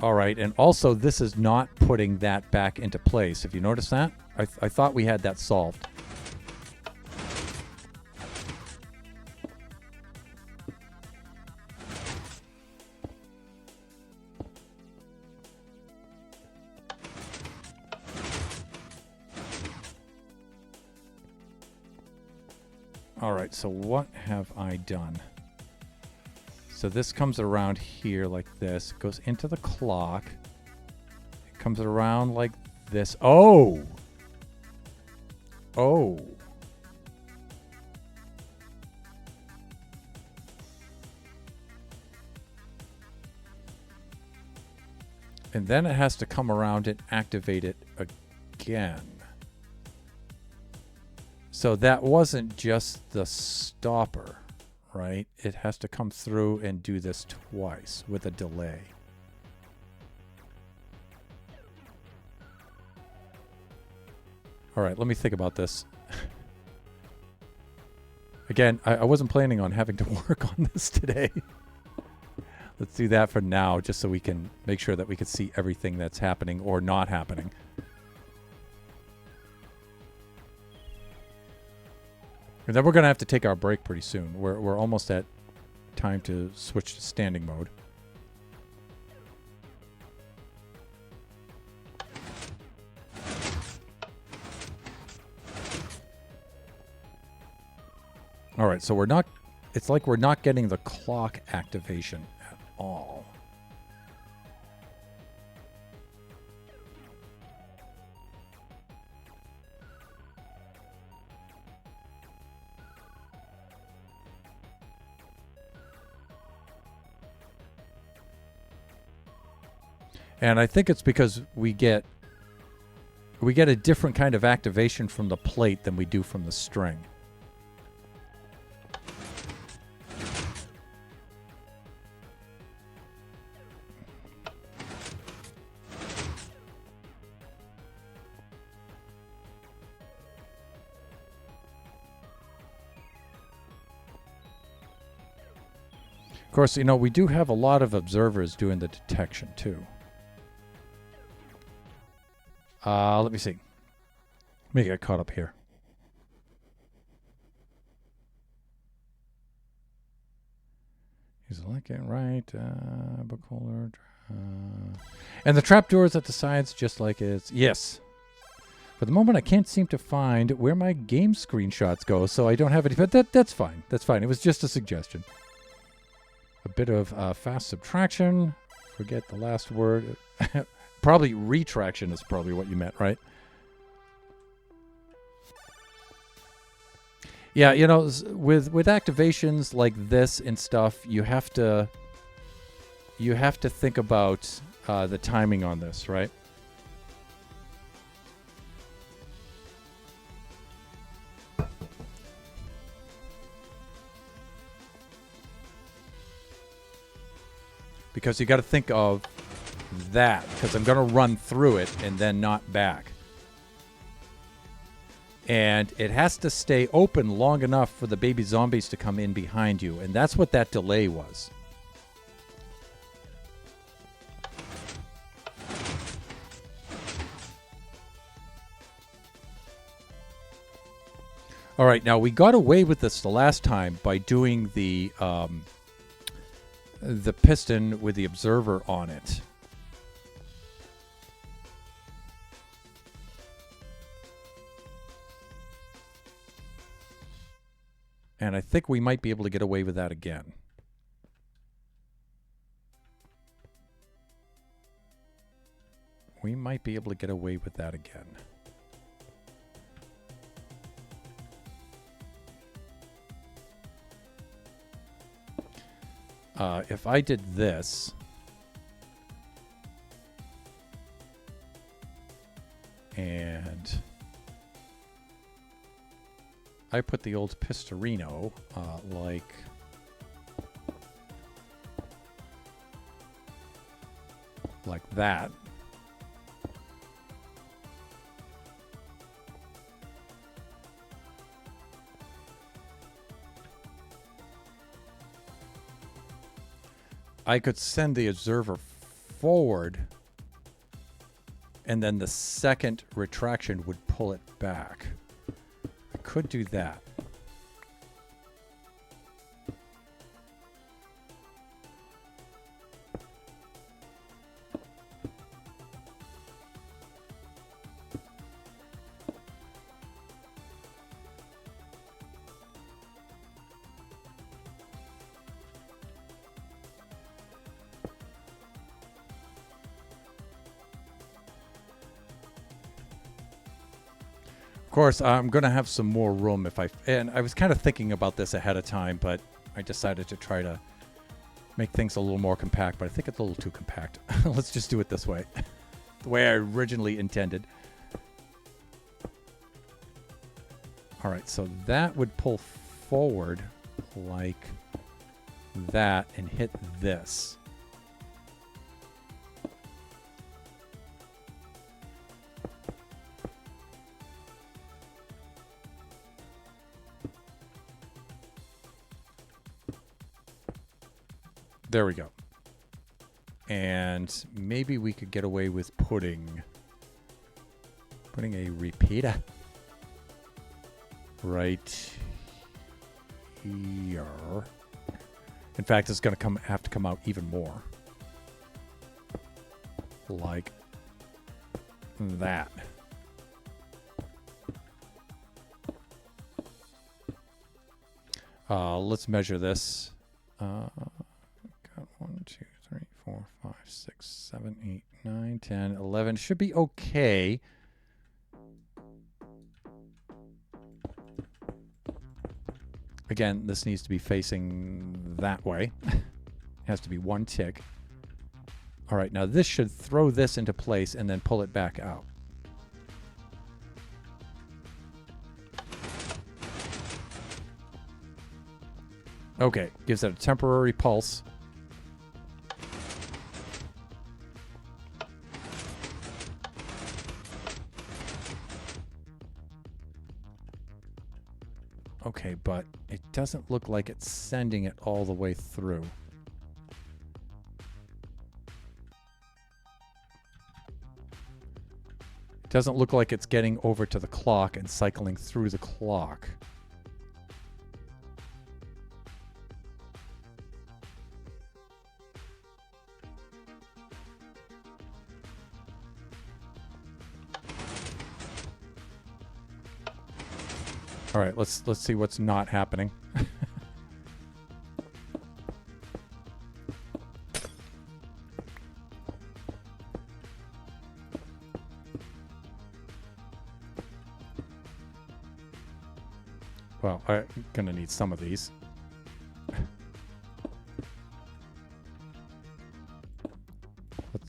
All right, and also this is not putting that back into place. If you notice that, I thought we had that solved. All right, so what have I done? So this comes around here like this. It goes into the clock. It comes around like this. Oh. Oh. And then it has to come around and activate it again. So that wasn't just the stopper, right? It has to come through and do this twice with a delay. All right, let me think about this. Again, I wasn't planning on having to work on this today. Let's do that for now, just so we can make sure that we can see everything that's happening or not happening. And then we're going to have to take our break pretty soon. We're almost at time to switch to standing mode. All right, so we're not, it's like we're not getting the clock activation at all. And I think it's because we get a different kind of activation from the plate than we do from the string. Of course, you know, we do have a lot of observers doing the detection too. Let me see. Let me get caught up here. He's looking right. Book holder. And the trapdoors at the sides, just like it's. Yes. For the moment, I can't seem to find where my game screenshots go, so I don't have any. But that's fine. That's fine. It was just a suggestion. A bit of fast subtraction. Forget the last word. Probably retraction is probably what you meant, right? Yeah, you know, with activations like this and stuff, you have to think about the timing on this, right? Because you got to think of that, because I'm going to run through it and then not back. And it has to stay open long enough for the baby zombies to come in behind you. And that's what that delay was. All right, now we got away with this the last time by doing the piston with the observer on it. And I think we might be able to get away with that again. We might be able to get away with that again. If I did this, and I put the old Pistorino like that. I could send the observer forward, and then the second retraction would pull it back. I could do that. Of course, I'm going to have some more room and I was kind of thinking about this ahead of time, but I decided to try to make things a little more compact, but I think it's a little too compact. Let's just do it this way. The way I originally intended. All right, so that would pull forward like that and hit this. There we go. And maybe we could get away with putting a repeater right here. In fact, it's going to have to come out even more. Like that. Let's measure this. Got 1, 2, 3, 4, 5, 6, 7, 8, 9, 10, 11. Should be okay. Again, this needs to be facing that way. It has to be one tick. All right, now this should throw this into place and then pull it back out. Okay, gives it a temporary pulse. Okay, but it doesn't look like it's sending it all the way through. It doesn't look like it's getting over to the clock and cycling through the clock. All right, let's see what's not happening. Well, I'm gonna need some of these.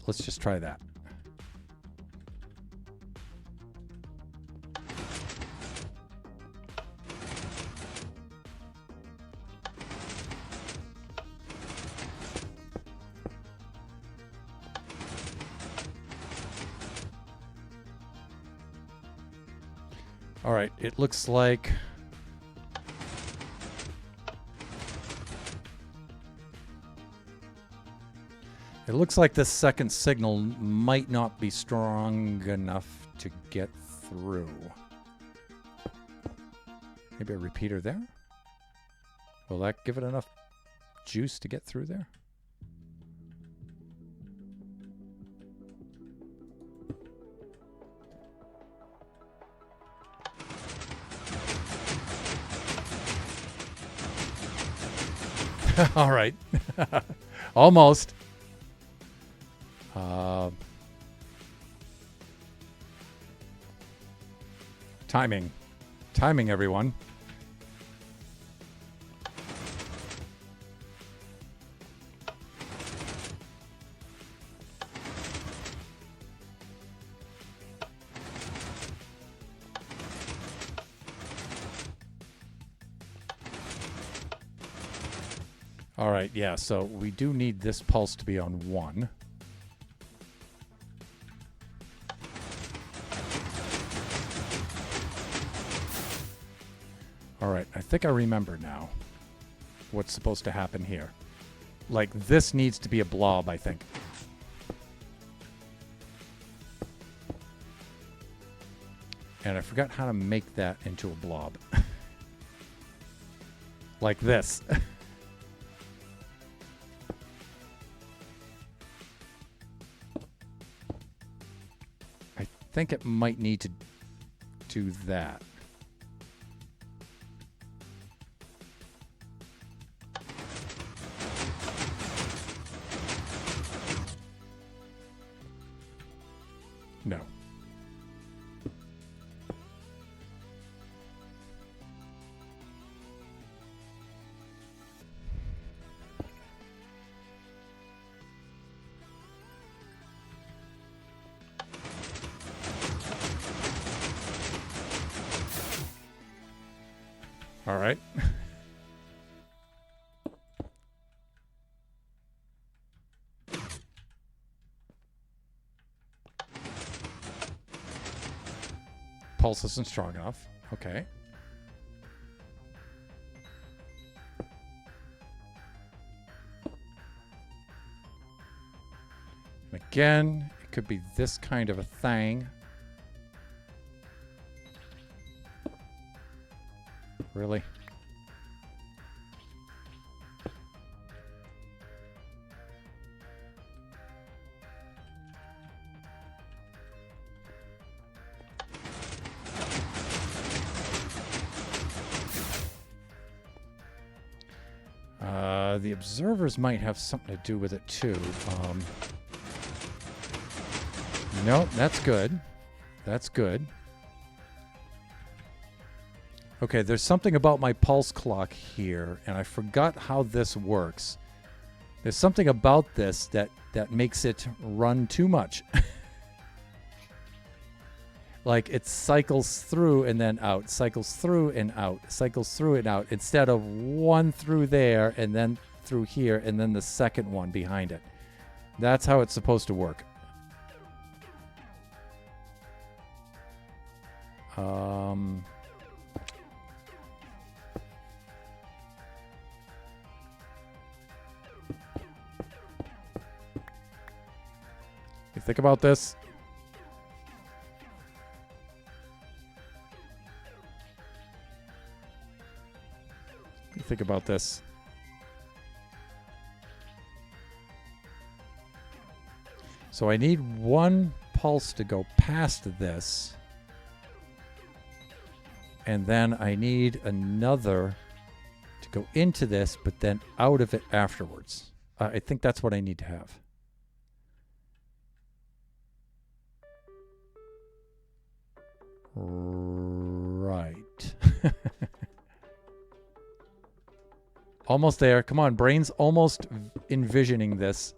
Let's just try that. All right, it looks like this second signal might not be strong enough to get through. Maybe a repeater there? Will that give it enough juice to get through there? All right. Almost. Timing, everyone. All right, yeah, so we do need this pulse to be on 1. All right, I think I remember now what's supposed to happen here. Like, this needs to be a blob, I think. And I forgot how to make that into a blob. Like this. I think it might need to do that. No. All right. Pulse isn't strong enough. Okay. And again, it could be this kind of a thing. Really? The observers might have something to do with it too. No, that's good. That's good. Okay, there's something about my pulse clock here, and I forgot how this works. There's something about this that makes it run too much. Like it cycles through and then out, cycles through and out, cycles through and out, instead of one through there and then through here and then the second one behind it. That's how it's supposed to work. You think about this? You think about this. So I need one pulse to go past this. And then I need another to go into this, but then out of it afterwards. I think that's what I need to have. Right. Almost there. Come on, brain's almost envisioning this.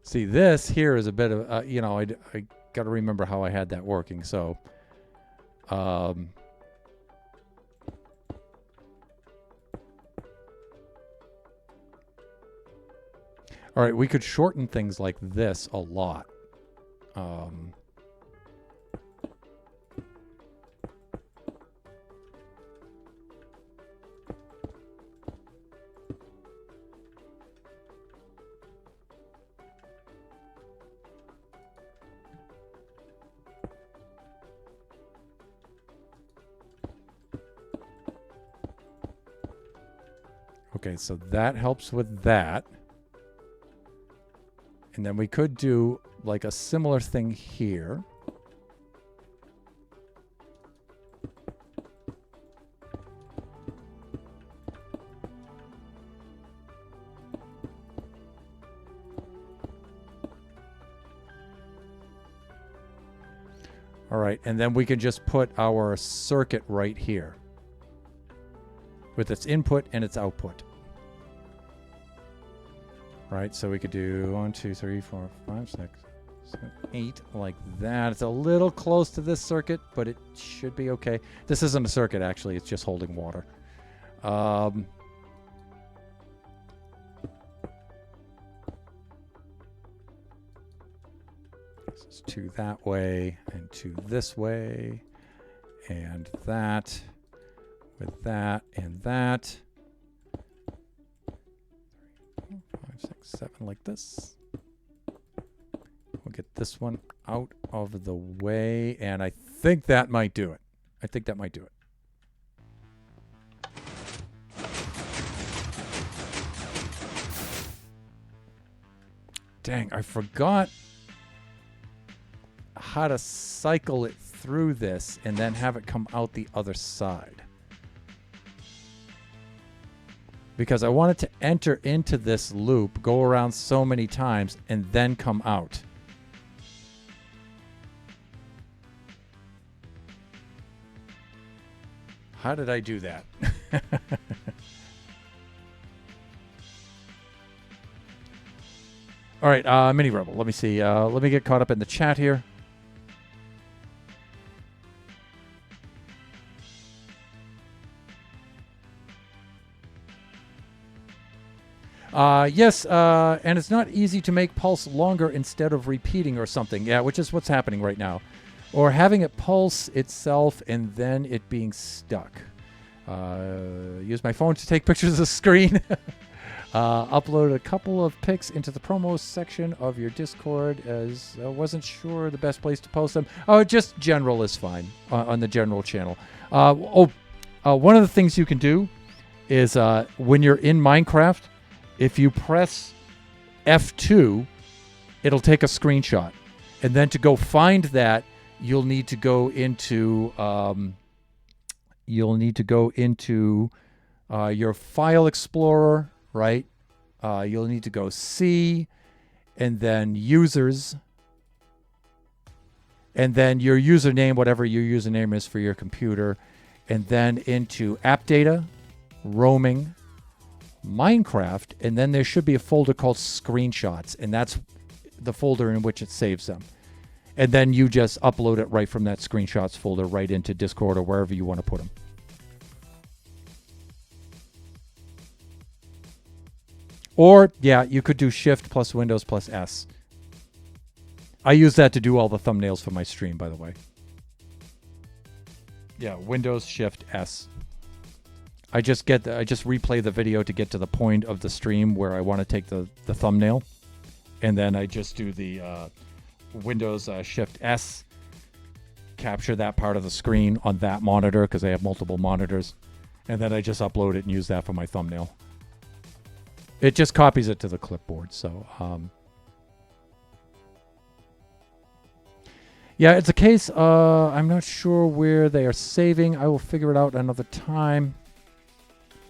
See, this here is a bit of, you know, I got to remember how I had that working. So, all right, we could shorten things like this a lot. Okay, so that helps with that. And then we could do like a similar thing here. All right, and then we can just put our circuit right here with its input and its output. Right, so we could do 1, 2, 3, 4, 5, 6, 7, 8, like that. It's a little close to this circuit, but it should be okay. This isn't a circuit, actually. It's just holding water. This is 2 that way, and 2 this way, and that, with that, and that. 6, 7 like this. We'll get this one out of the way, and I think that might do it. I think that might do it. Dang, I forgot how to cycle it through this and then have it come out the other side. Because I want it to enter into this loop, go around so many times, and then come out. How did I do that? All right, Mini Rebel. Let me see. Let me get caught up in the chat here. Yes, and it's not easy to make pulse longer instead of repeating or something. Yeah, which is what's happening right now. Or having it pulse itself and then it being stuck. Use my phone to take pictures of the screen. Upload a couple of pics into the promos section of your Discord, as I wasn't sure the best place to post them. Oh, just general is fine on the general channel. One of the things you can do is when you're in Minecraft, if you press F2, it'll take a screenshot. And then to go find that, you'll need to go into your file explorer, right? You'll need to go C, and then users, and then your username, whatever your username is for your computer, and then into app data, roaming, Minecraft, and then there should be a folder called screenshots, and that's the folder in which it saves them. And then you just upload it right from that screenshots folder right into Discord or wherever you want to put them. Or, yeah, you could do Shift plus Windows plus S. I use that to do all the thumbnails for my stream, by the way. Yeah, Windows Shift S. I just replay the video to get to the point of the stream where I want to take the thumbnail. And then I just do the Windows Shift S, capture that part of the screen on that monitor because I have multiple monitors. And then I just upload it and use that for my thumbnail. It just copies it to the clipboard. So, yeah, it's a case. I'm not sure where they are saving. I will figure it out another time.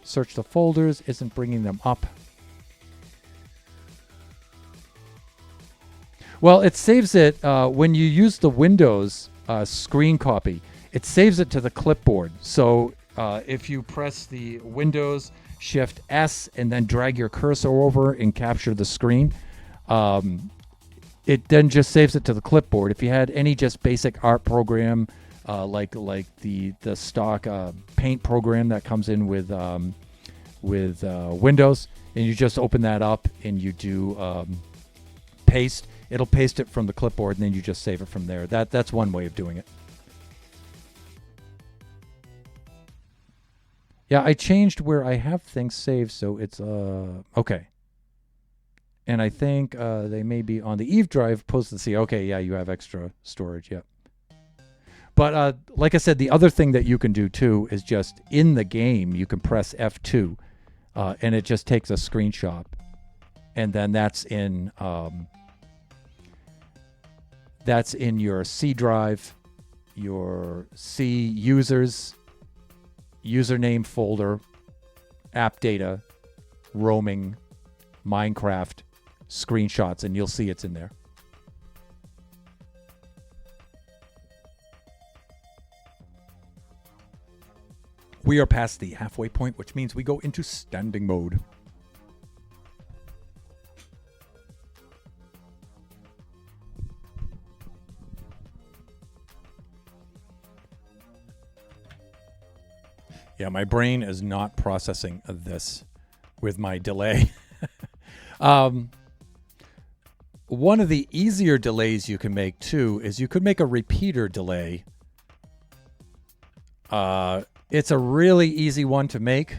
Search the folders. Isn't bringing them up. Well, it saves it when you use the Windows screen copy. It saves it to the clipboard. So if you press the Windows Shift S and then drag your cursor over and capture the screen, it then just saves it to the clipboard. If you had any just basic art program, like the stock paint program that comes in with Windows, and you just open that up and you do paste, it'll paste it from the clipboard and then you just save it from there. That's one way of doing it. Yeah, I changed where I have things saved, so it's okay. And I think they may be on the Eve drive posted to see. Okay, yeah, you have extra storage. Yep. But like I said, the other thing that you can do too is just in the game you can press F2, and it just takes a screenshot, and then that's in your C drive, your C users, username folder, app data, roaming, Minecraft, screenshots, and you'll see it's in there. We are past the halfway point, which means we go into standing mode. Yeah, my brain is not processing this with my delay. One of the easier delays you can make, too, is you could make a repeater delay. It's a really easy one to make.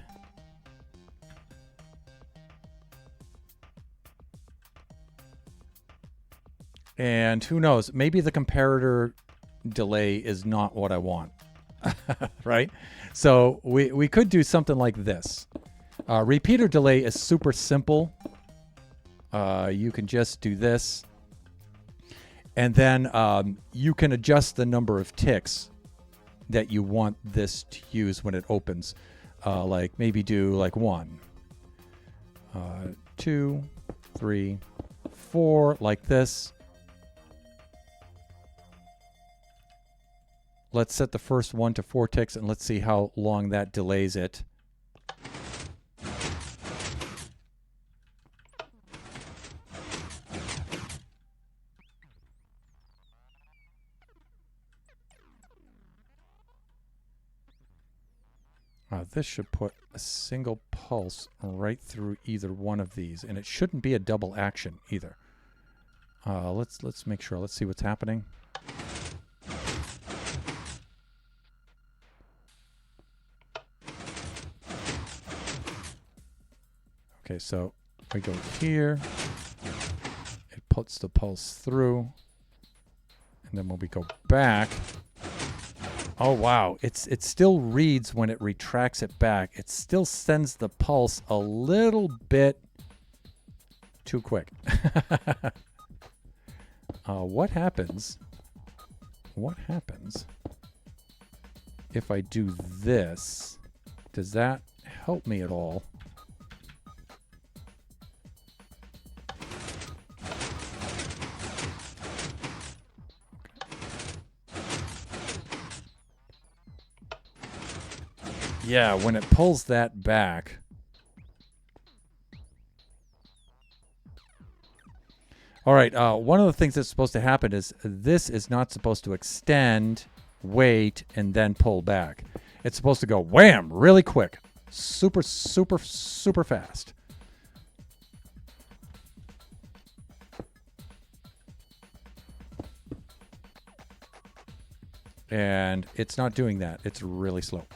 And who knows, maybe the comparator delay is not what I want. Right? So we could do something like this. Repeater delay is super simple. You can just do this. And then you can adjust the number of ticks that you want this to use when it opens. Like maybe do like 1, 2, 3, 4, like this. Let's set the first 1 to 4 ticks, and let's see how long that delays it. This should put a single pulse right through either one of these, and it shouldn't be a double action either. Let's make sure. Let's see what's happening. Okay, so we go here. It puts the pulse through, and then when we go back, oh wow, it still reads when it retracts it back. It still sends the pulse a little bit too quick. What happens if I do this? Does that help me at all? Yeah, when it pulls that back. All right, one of the things that's supposed to happen is this is not supposed to extend, wait, and then pull back. It's supposed to go wham, really quick. Super, super, super fast. And it's not doing that. It's really slow.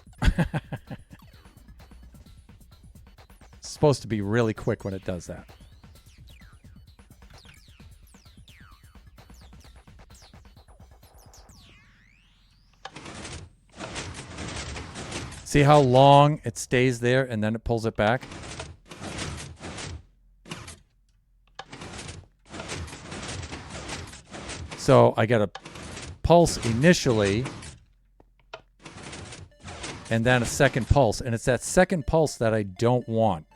It's supposed to be really quick when it does that. See how long it stays there and then it pulls it back? So I get a pulse initially and then a second pulse, and it's that second pulse that I don't want.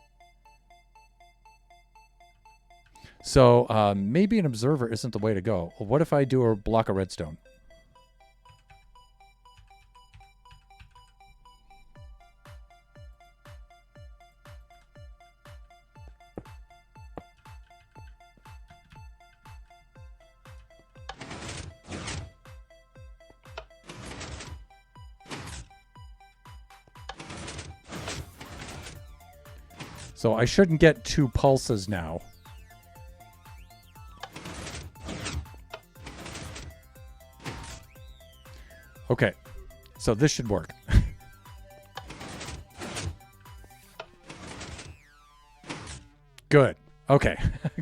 So maybe an observer isn't the way to go. What if I do a block of redstone? So I shouldn't get 2 pulses now. Okay, so this should work. Good. Okay,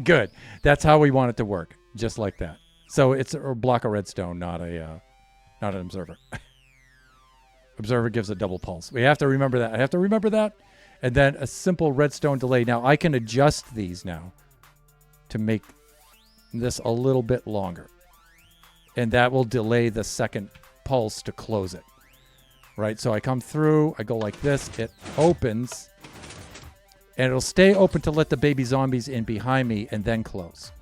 good. That's how we want it to work, just like that. So it's a block of redstone, not an observer. Observer gives a double pulse. We have to remember that. I have to remember that. And then a simple redstone delay. Now I can adjust these now to make this a little bit longer. And that will delay the second pulse to close it. Right? So I come through, I go like this, it opens, and it'll stay open to let the baby zombies in behind me and then close.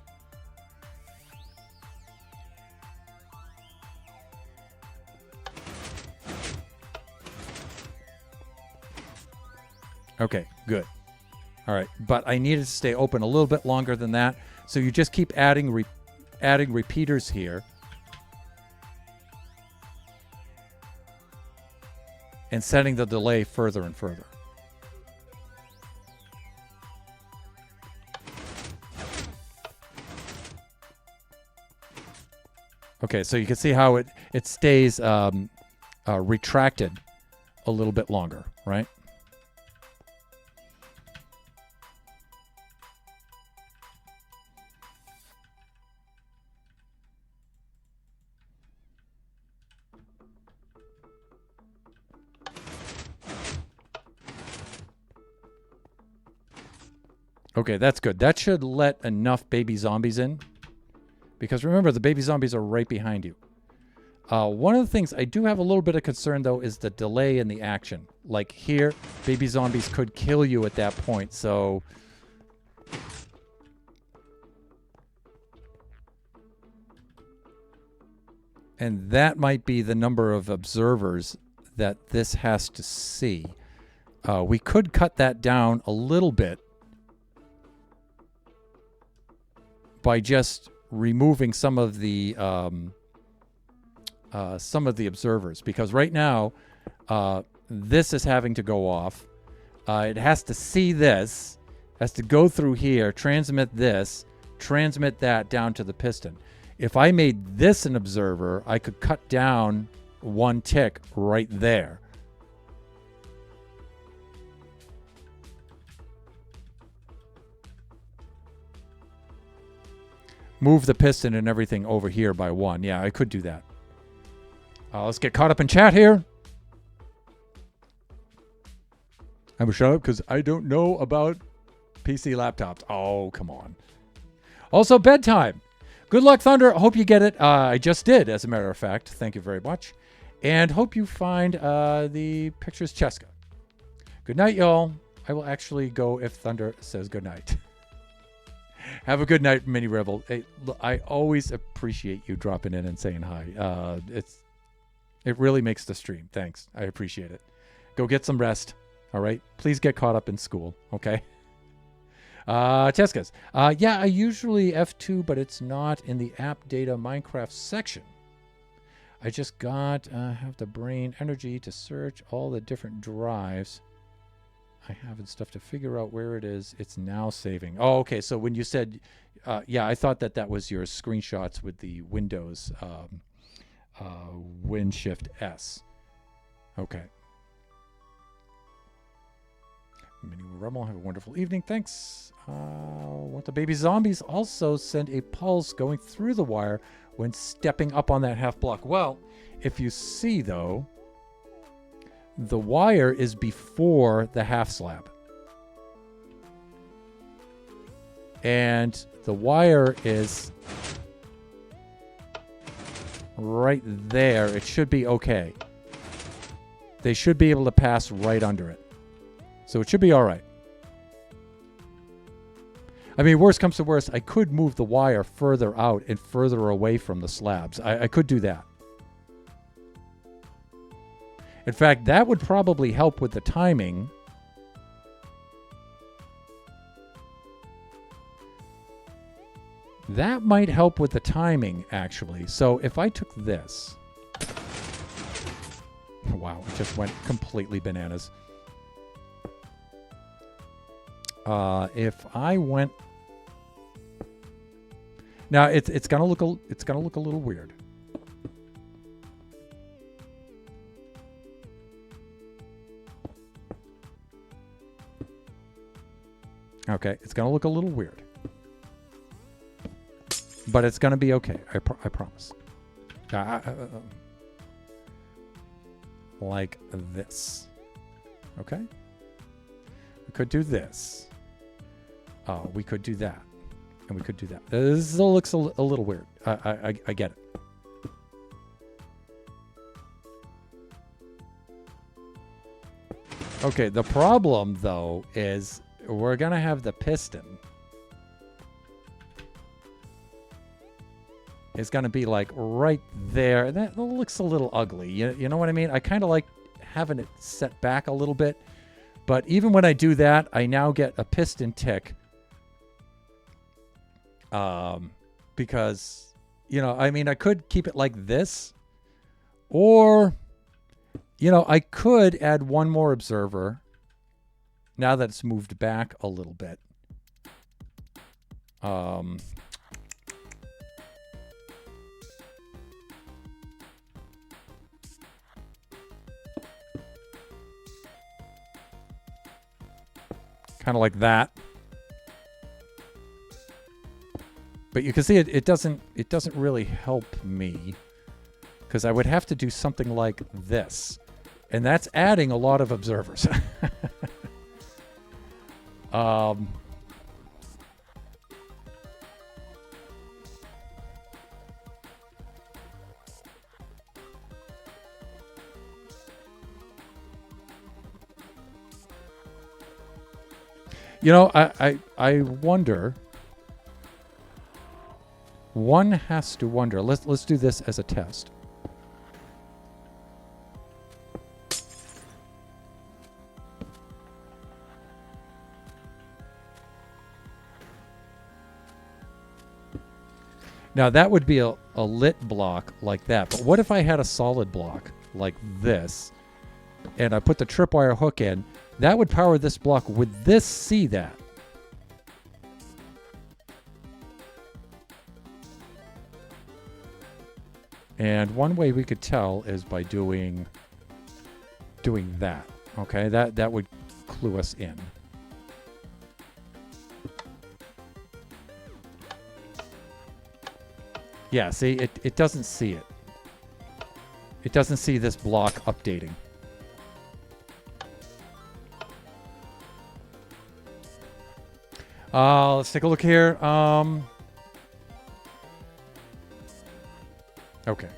Okay, good. All right, but I needed to stay open a little bit longer than that. So you just keep adding repeaters here. And setting the delay further and further. Okay, so you can see how it stays retracted a little bit longer, right? Okay, that's good. That should let enough baby zombies in. Because remember, the baby zombies are right behind you. One of the things I do have a little bit of concern, though, is the delay in the action. Like here, baby zombies could kill you at that point, so... And that might be the number of observers that this has to see. We could cut that down a little bit by just removing some of the observers, because right now this is having to go off. It has to see this, has to go through here, transmit this, transmit that down to the piston. If I made this an observer, I could cut down one tick right there. Move the piston and everything over here by one. Yeah, I could do that. Let's get caught up in chat here. I'm going to shut up because I don't know about PC laptops. Oh, come on. Also, bedtime. Good luck, Thunder. Hope you get it. I just did, as a matter of fact. Thank you very much. And hope you find the pictures Cheska. Good night, y'all. I will actually go if Thunder says good night. Have a good night, Mini Rebel. Hey, I always appreciate you dropping in and saying hi. It really makes the stream. Thanks. I appreciate it. Go get some rest. All right. Please get caught up in school. Okay. Cheskas. Yeah, I usually F2, but it's not in the app data Minecraft section. I just got have the brain energy to search all the different drives I have and stuff to figure out where it is. It's now saving. Oh, okay. So when you said, yeah, I thought that was your screenshots with the Windows Win Shift S. Okay. Mini Rebel, have a wonderful evening. Thanks. Want the baby zombies also send a pulse going through the wire when stepping up on that half block. Well, if you see though, the wire is before the half slab. And the wire is right there. It should be okay. They should be able to pass right under it. So it should be all right. I mean, worst comes to worst, I could move the wire further out and further away from the slabs. I could do that. In fact, that would probably help with the timing. That might help with the timing, actually. So if I took this... Wow, it just went completely bananas. If I went... Now, it's gonna look a little weird. Okay, it's going to look a little weird. But it's going to be okay. I promise. Like this. Okay? We could do this. We could do that. And we could do that. This still looks a little weird. I get it. Okay, the problem, though, is... we're going to have the piston. It's going to be like right there. That looks a little ugly. You know what I mean? I kind of like having it set back a little bit. But even when I do that, I now get a piston tick. Because, you know, I mean, I could keep it like this. Or, you know, I could add one more observer. Now that it's moved back a little bit. Kind of like that. But you can see it doesn't really help me, because I would have to do something like this. And that's adding a lot of observers. You know, I wonder. One has to wonder. Let's do this as a test. Now that would be a lit block like that. But what if I had a solid block like this? and I put the tripwire hook in, that would power this block. Would this see that? And one way we could tell is by doing that. Okay, that would clue us in. Yeah, see, it doesn't see it. It doesn't see this block updating. Let's take a look here. Okay.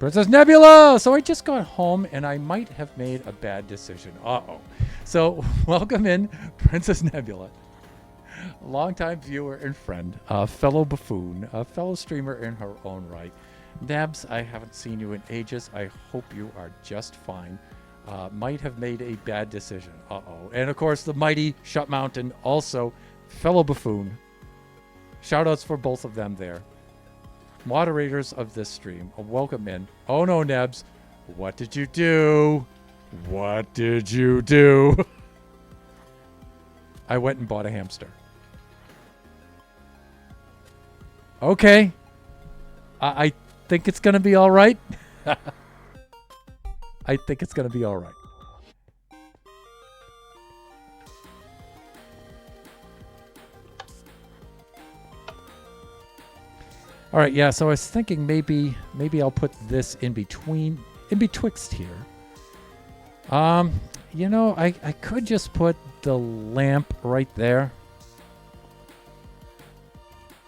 Princess Nebula! So I just got home and I might have made a bad decision. Uh-oh. So welcome in Princess Nebula. A longtime viewer and friend, a fellow buffoon, a fellow streamer in her own right. Nabs, I haven't seen you in ages. I hope you are just fine. Might have made a bad decision. Uh-oh. And of course, the mighty Shut Mountain, also fellow buffoon. Shoutouts for both of them there. Moderators of this stream, welcome in. Oh no, Nebs. What did you do? What did you do? I went and bought a hamster. Okay. I think it's going to be all right. I think it's going to be all right. All right, yeah, so I was thinking maybe I'll put this in betwixt here. You know, I could just put the lamp right there.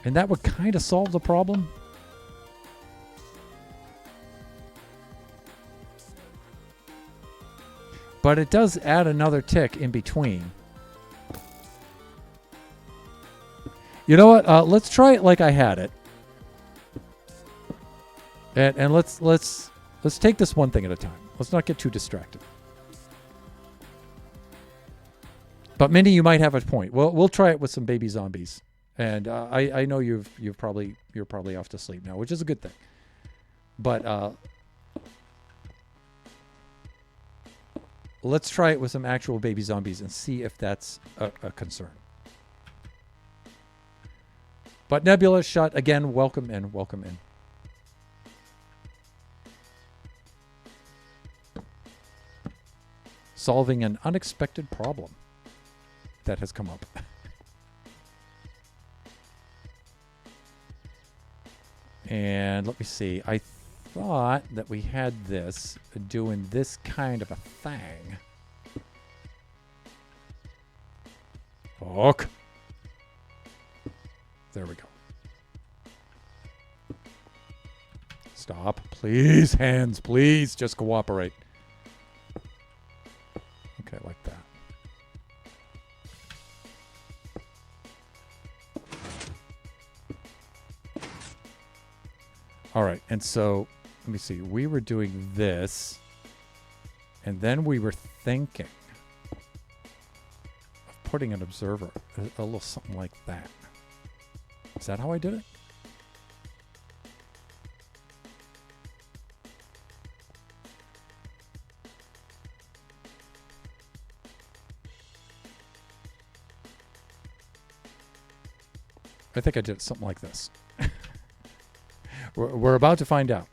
And that would kind of solve the problem. But it does add another tick in between. You know what? Let's try it like I had it. And let's take this one thing at a time. Let's not get too distracted. But Minnie, you might have a point. We'll try it with some baby zombies. And I know you're probably off to sleep now, which is a good thing. But let's try it with some actual baby zombies and see if that's a concern. But Nebula Shut, again, welcome in, welcome in. Solving an unexpected problem that has come up. And let me see. I thought that we had this doing this kind of a thing. Fuck. There we go. Stop. Please, hands, please. Just cooperate. Okay, like that. All right, and so, let me see. We were doing this, and then we were thinking of putting an observer, a little something like that. Is that how I did it? I think I did something like this. We're about to find out.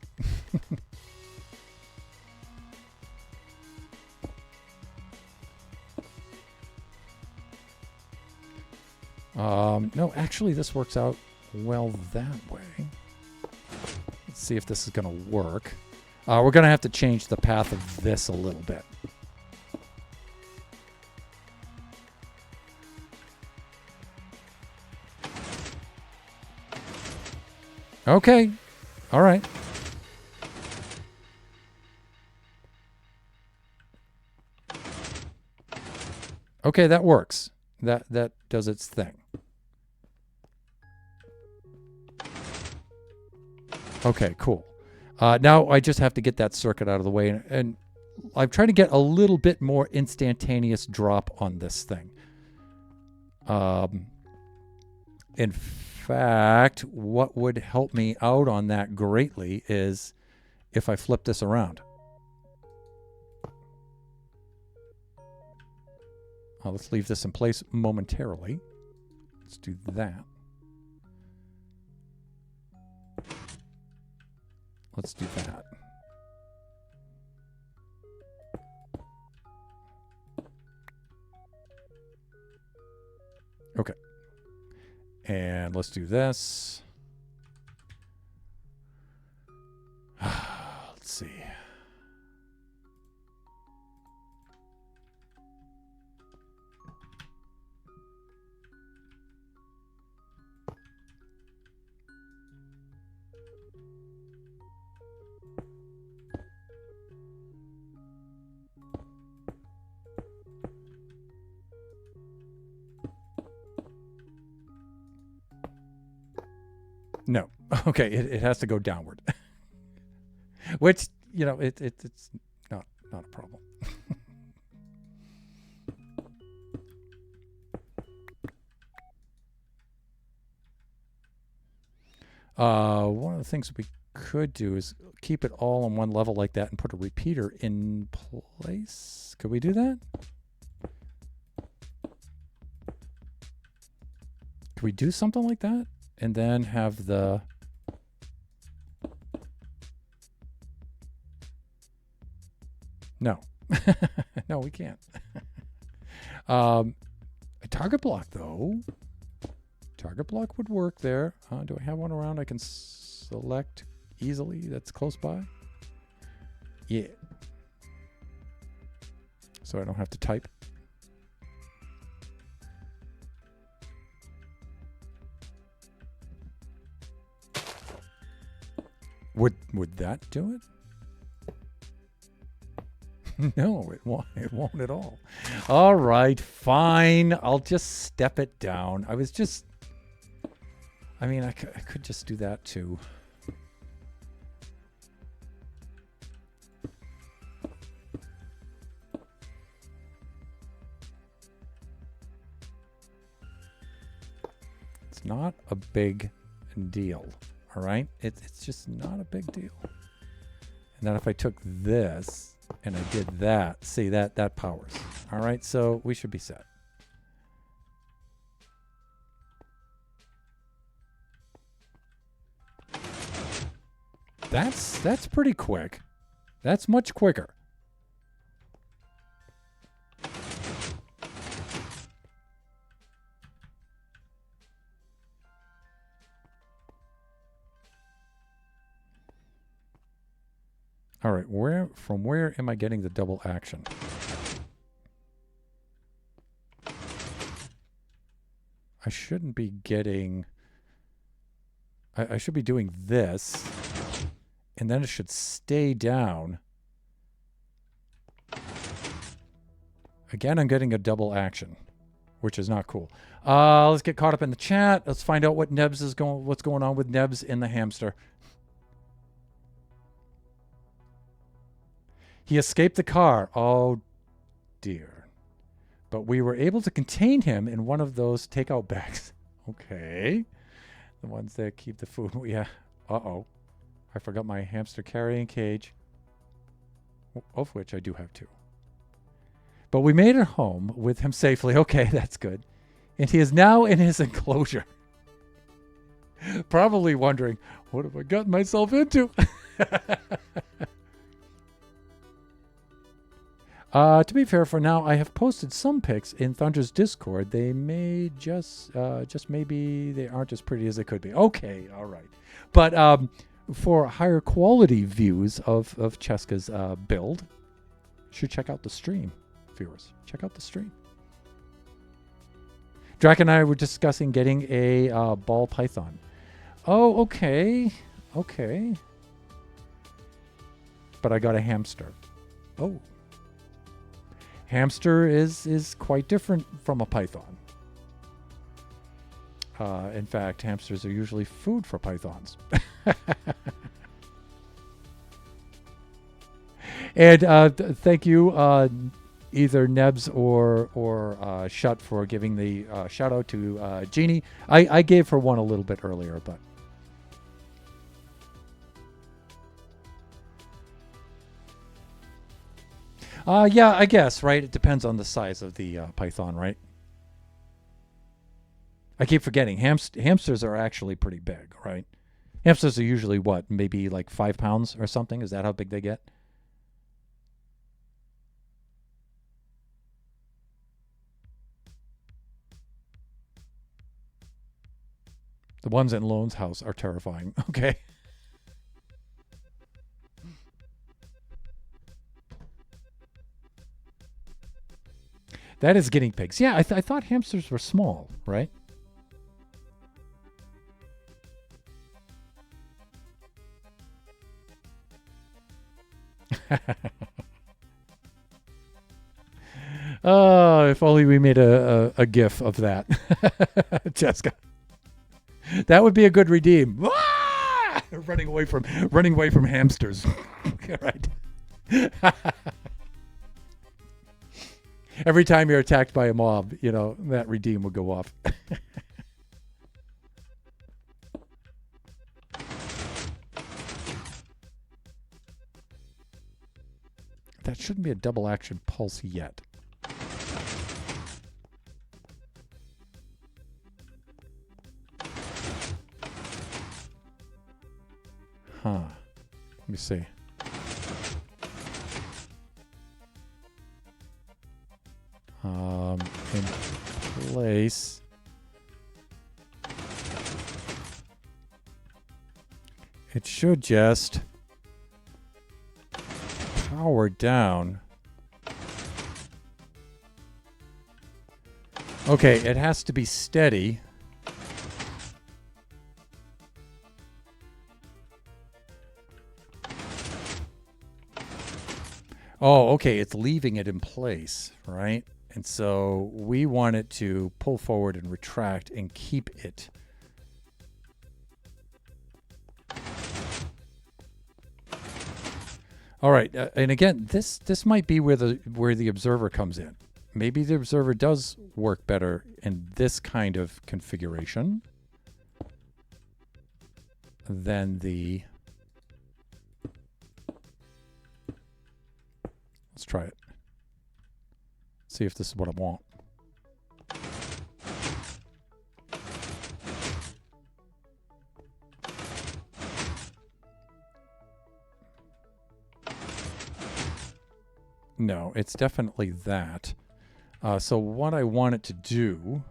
No, actually, this works out well that way. Let's see if this is going to work. We're going to have to change the path of this a little bit. Okay. All right. Okay, that works. That does its thing. Okay, cool. Now I just have to get that circuit out of the way, and I'm trying to get a little bit more instantaneous drop on this thing. In fact, what would help me out on that greatly is if I flip this around. Let's leave this in place momentarily. Let's do that. Let's do that. Okay. And let's do this. Let's see. No. Okay, it has to go downward. Which, you know, it's not a problem. One of the things we could do is keep it all on one level like that and put a repeater in place. Could we do that? Could we do something like that? And then have the... No. No, we can't. A target block, though. Target block would work there. Do I have one around I can select easily that's close by? Yeah. So I don't have to type. Would that do it? No, it won't. It won't at all. All right, fine. I'll just step it down. I mean, I could just do that too. It's not a big deal. All right, it's just not a big deal. And then if I took this and I did that, see that powers. All right, so we should be set. That's pretty quick. That's much quicker. All right, from where am I getting the double action? I shouldn't be getting... I should be doing this, and then it should stay down. Again, I'm getting a double action, which is not cool. Let's get caught up in the chat. Let's find out what Nebs is what's going on with Nebs in the hamster. He escaped the car. Oh, dear. But we were able to contain him in one of those takeout bags. Okay. The ones that keep the food. Yeah. Uh-oh. I forgot my hamster carrying cage. Of which I do have two. But we made it home with him safely. Okay, that's good. And he is now in his enclosure. Probably wondering, what have I gotten myself into? To be fair, for now, I have posted some pics in Thunder's Discord. They may just maybe they aren't as pretty as they could be. Okay, all right. But for higher quality views of Cheska's build, you should check out the stream, viewers. Check out the stream. Drac and I were discussing getting a ball python. Oh, okay. Okay. But I got a hamster. Oh. Hamster is quite different from a python. In fact, hamsters are usually food for pythons. And thank you, either Nebs or Shut, for giving the shout out to Jeannie. I gave her one a little bit earlier, but. Yeah, I guess, right? It depends on the size of the python, right? I keep forgetting. Hamsters are actually pretty big, right? Hamsters are usually what, maybe like 5 pounds or something? Is that how big they get? The ones in Lone's house are terrifying. Okay. That is guinea pigs. Yeah, I thought hamsters were small, right? Oh, if only we made a gif of that, Jessica. That would be a good redeem. Ah! Running away from hamsters. Right. Every time you're attacked by a mob, that redeem will go off. That shouldn't be a double action pulse yet. Huh. Let me see. In place. It should just power down. Okay, it has to be steady. Oh, okay, it's leaving it in place, right? And so we want it to pull forward and retract and keep it. All right, and again, this might be where the observer comes in. Maybe the observer does work better in this kind of configuration than the... Let's try it. See if this is what I want. No, it's definitely that. So what I want it to do...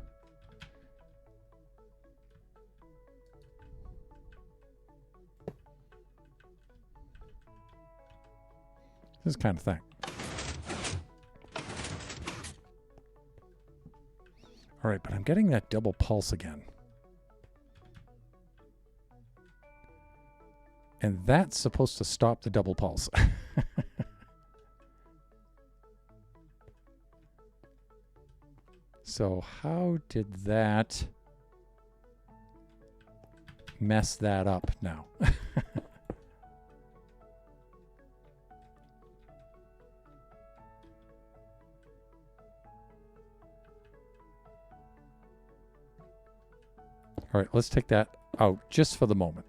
This kind of thing. All right, but I'm getting that double pulse again. And that's supposed to stop the double pulse. So how did that mess that up now? All right, let's take that out just for the moment.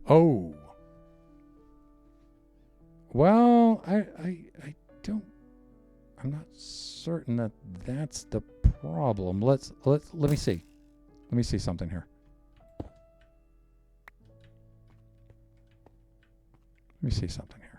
Oh. Well, I don't... I'm not certain that that's the problem. Let me see. Let me see something here. Let me see something here.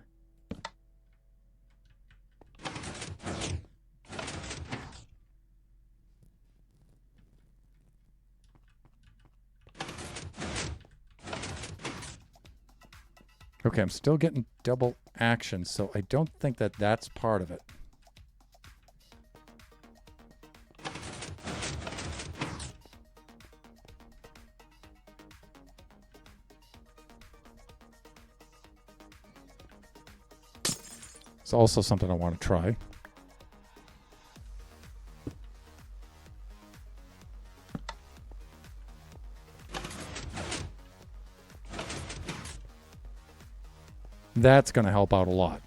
Okay, I'm still getting double action, so I don't think that that's part of it. It's also something I want to try. That's going to help out a lot.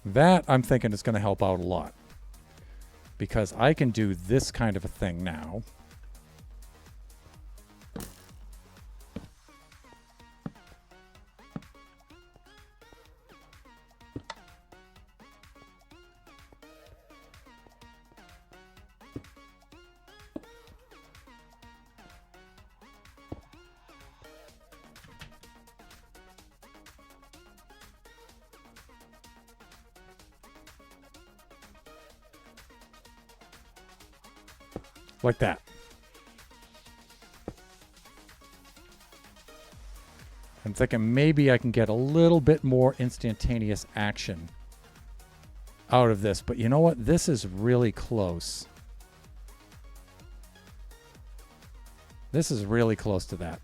That, I'm thinking, is going to help out a lot. Because I can do this kind of a thing now. Like that. I'm thinking maybe I can get a little bit more instantaneous action out of this. But you know what? This is really close. This is really close to that.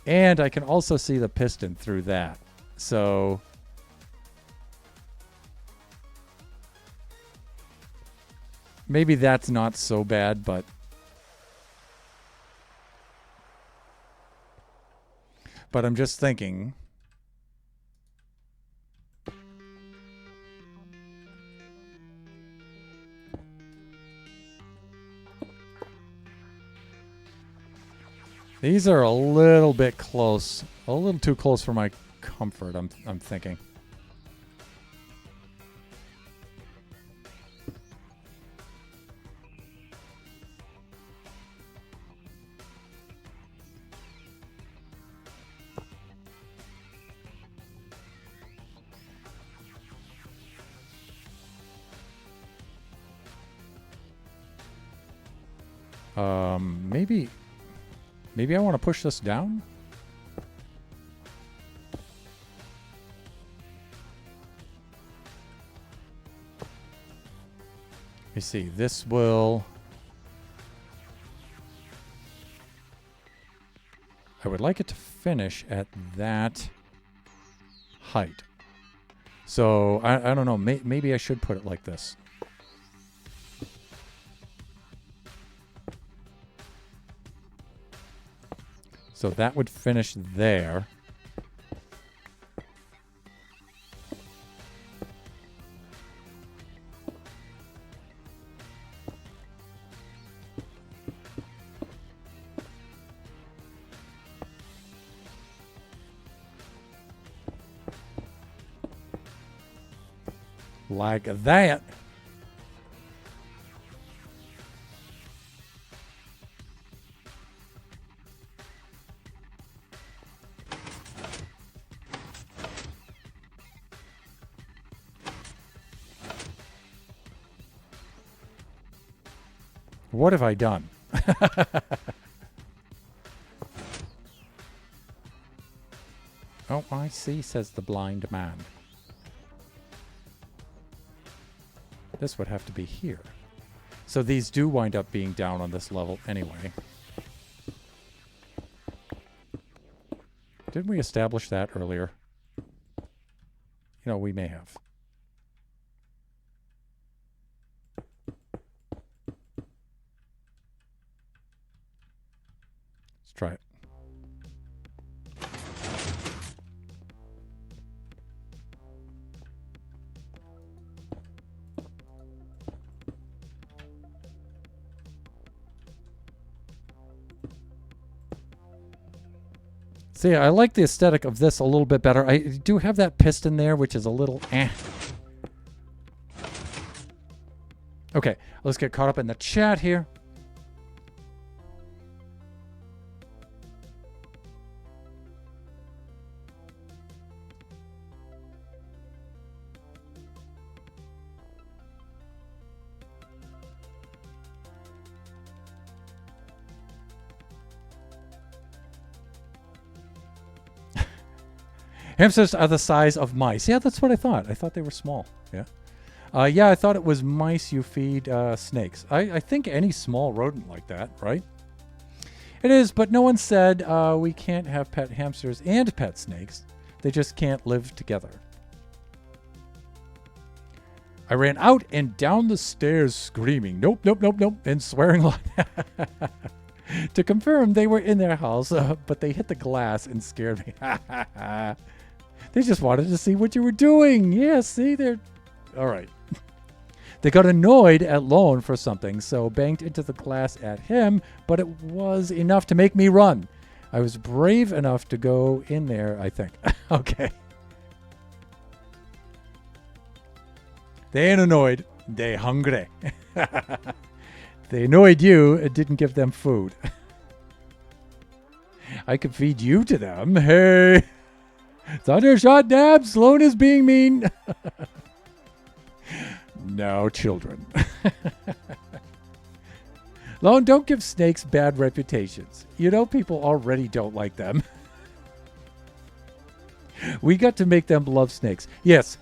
And I can also see the piston through that. So maybe that's not so bad, but I'm just thinking. These are a little bit close, a little too close for my comfort, I'm thinking. Maybe I want to push this down. Let me see. This will. I would like it to finish at that height. So I don't know. Maybe I should put it like this. So that would finish there. Like that. What have I done? Oh, I see, says the blind man. This would have to be here. So these do wind up being down on this level anyway. Didn't we establish that earlier? You know, we may have. Let's try it. See, I like the aesthetic of this a little bit better. I do have that piston there, which is a little eh. Okay, let's get caught up in the chat here. Hamsters are the size of mice. Yeah, that's what I thought. I thought they were small. Yeah. Yeah, I thought it was mice you feed snakes. I think any small rodent like that, right? It is, but no one said we can't have pet hamsters and pet snakes. They just can't live together. I ran out and down the stairs screaming, nope, nope, nope, nope, and swearing like to confirm they were in their house, but they hit the glass and scared me. They just wanted to see what you were doing. Yeah, see, they're... All right. They got annoyed at Lone for something, so banged into the glass at him, but it was enough to make me run. I was brave enough to go in there, I think. Okay. They ain't annoyed. They hungry. They annoyed you. It didn't give them food. I could feed you to them. Hey. Thundershot dabs. Sloan is being mean. No, children. Lone, don't give snakes bad reputations. You know people already don't like them. We got to make them love snakes. Yes,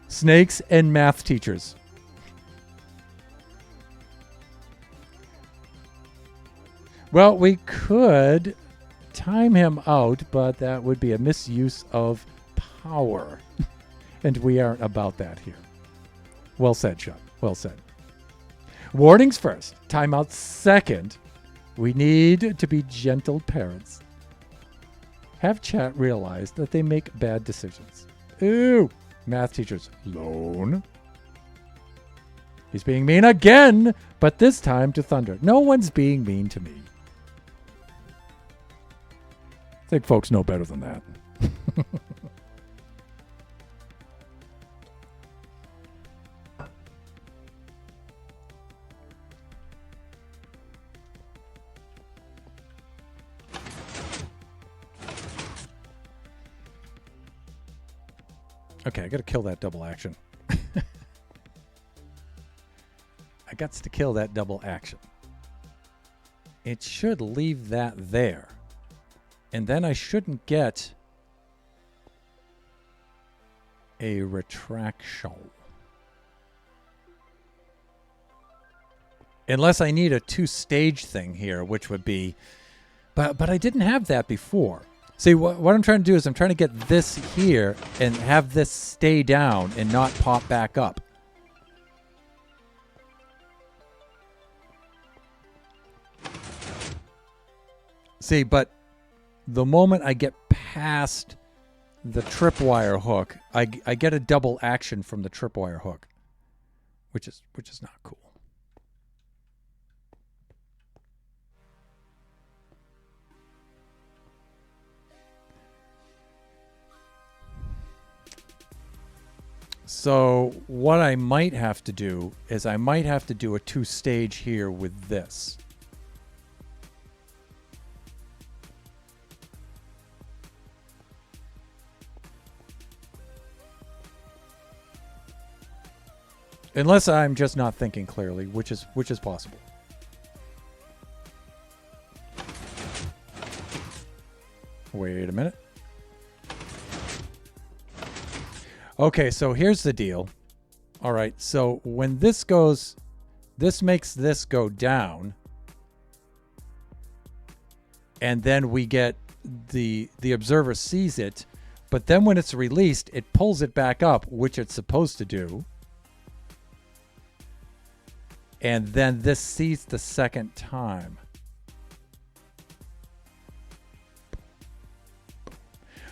snakes and math teachers. Well, we could time him out, but that would be a misuse of power. And we aren't about that here. Well said, Sean. Well said. Warnings first. Timeout second. We need to be gentle parents. Have chat realize that they make bad decisions. Ooh. Math teachers. Lone. He's being mean again, but this time to Thunder. No one's being mean to me. I think folks know better than that. Okay, I gotta kill that double action. I got to kill that double action. It should leave that there. And then I shouldn't get a retraction. Unless I need a two-stage thing here, which would be... But I didn't have that before. See, what I'm trying to do is I'm trying to get this here and have this stay down and not pop back up. See, but the moment I get past the tripwire hook, I get a double action from the tripwire hook, which is not cool. So what I might have to do is I might have to do a two-stage here with this. Unless I'm just not thinking clearly, which is possible. Wait a minute. Okay, so here's the deal. All right, so when this goes, this makes this go down. And then we get the observer sees it, but then when it's released, it pulls it back up, which it's supposed to do. And then this sees the second time.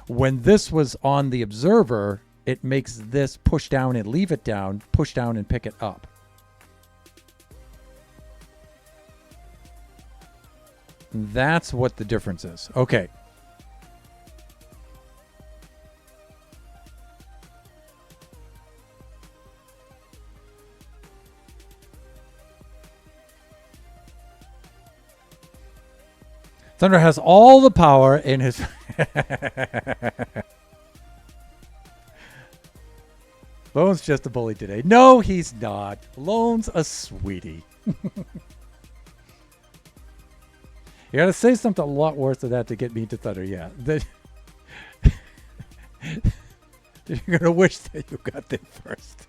When this was on the observer, it makes this push down and leave it down, push down and pick it up. That's what the difference is. Okay. Thunder has all the power in his... Lone's just a bully today. No, he's not. Lone's a sweetie. You gotta say something a lot worse than that to get me to Thunder. Yeah. You're gonna wish that you got there first.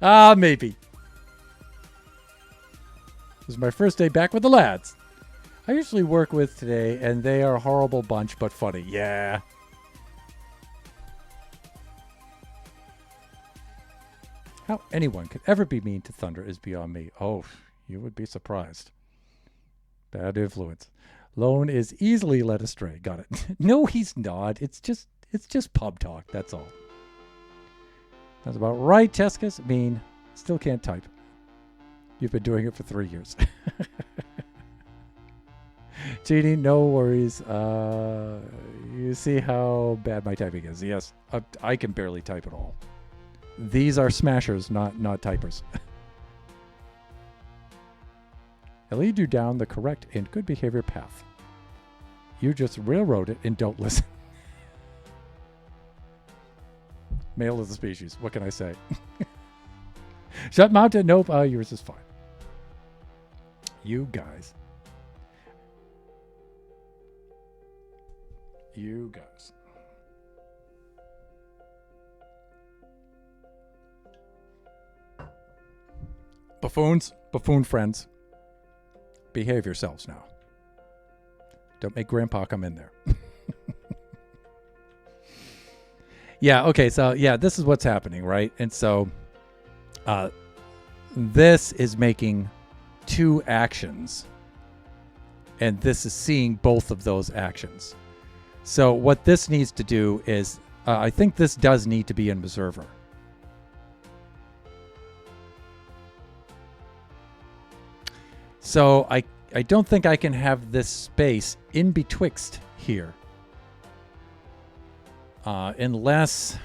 Ah, maybe. This is my first day back with the lads. I usually work with today, and they are a horrible bunch, but funny. Yeah. How anyone could ever be mean to Thunder is beyond me. Oh, you would be surprised. Bad influence. Lone is easily led astray. Got it. No, he's not. It's just pub talk. That's all. That's about right, Tescus. Mean. Still can't type. You've been doing it for 3 years. Genie, no worries. You see how bad my typing is. Yes, I can barely type at all. These are smashers, not typers. I lead you down the correct and good behavior path. You just railroad it and don't listen. Male of the species. What can I say? Shut mountain. Nope. Yours is fine. You guys. You guys. Buffoons, buffoon friends, behave yourselves now. Don't make Grandpa come in there. Yeah, okay, so yeah, this is what's happening, right? And so this is making 2 actions, and this is seeing both of those actions. So what this needs to do is, I think this does need to be an observer. So I don't think I can have this space in betwixt here. Unless...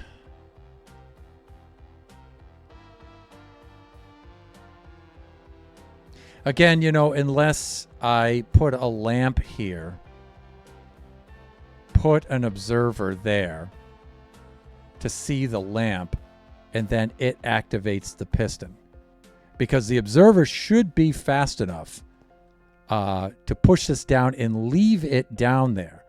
Again, unless I put a lamp here, put an observer there to see the lamp, and then it activates the piston. Because the observer should be fast enough to push this down and leave it down there.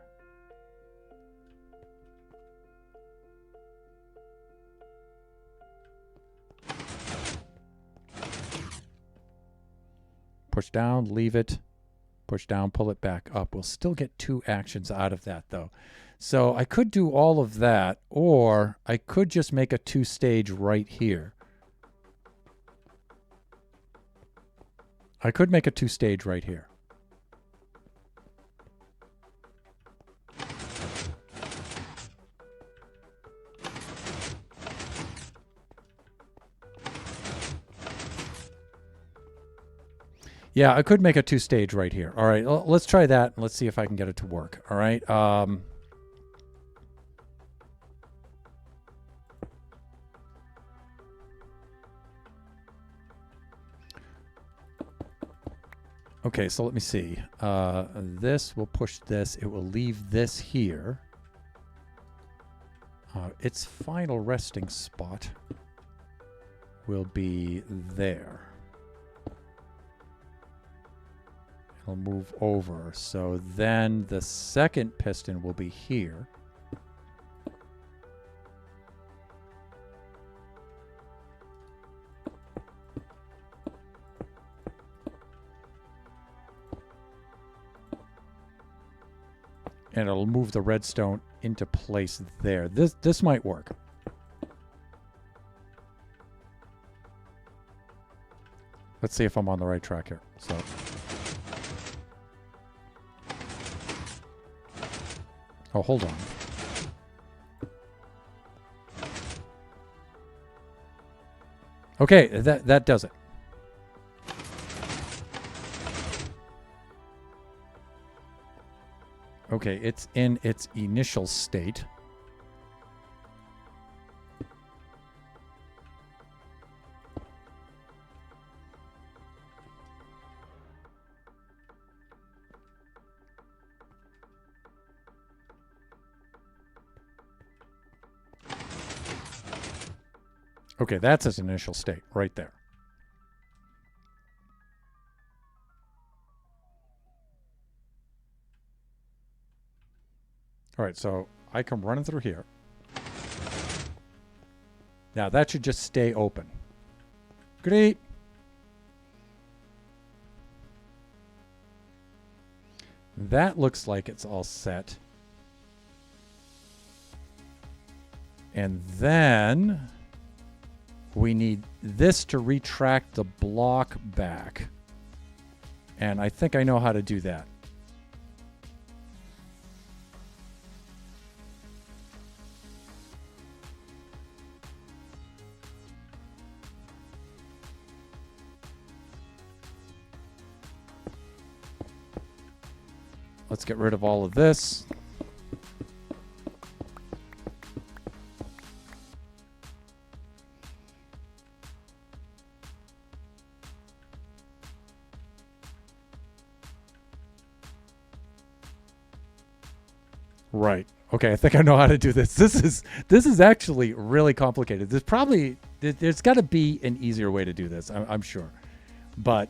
Push down, leave it, push down, pull it back up. We'll still get 2 actions out of that, though. So I could do all of that, or I could just make a 2-stage right here. I could make a 2-stage right here. Yeah, I could make a 2-stage right here. All right, let's try that. Let's see if I can get it to work. All right. Okay, so let me see. This will push this. It will leave this here. Its final resting spot will be there. It'll move over. So then the second piston will be here. And it'll move the redstone into place there. This might work. Let's see if I'm on the right track here. So, oh, hold on. Okay, that does it. Okay, it's in its initial state. Okay, that's its initial state right there. All right, so I come running through here. Now that should just stay open. Great. That looks like it's all set. And then we need this to retract the block back. And I think I know how to do that. Let's get rid of all of this. Right. Okay, I think I know how to do this. This is actually really complicated. There's got to be an easier way to do this. I'm sure. But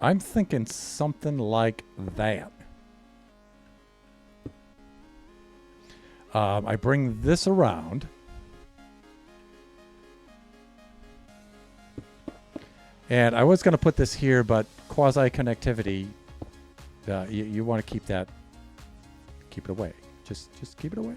I'm thinking something like that. I bring this around. And I was going to put this here, but quasi-connectivity, you want to keep that, keep it away. Just keep it away.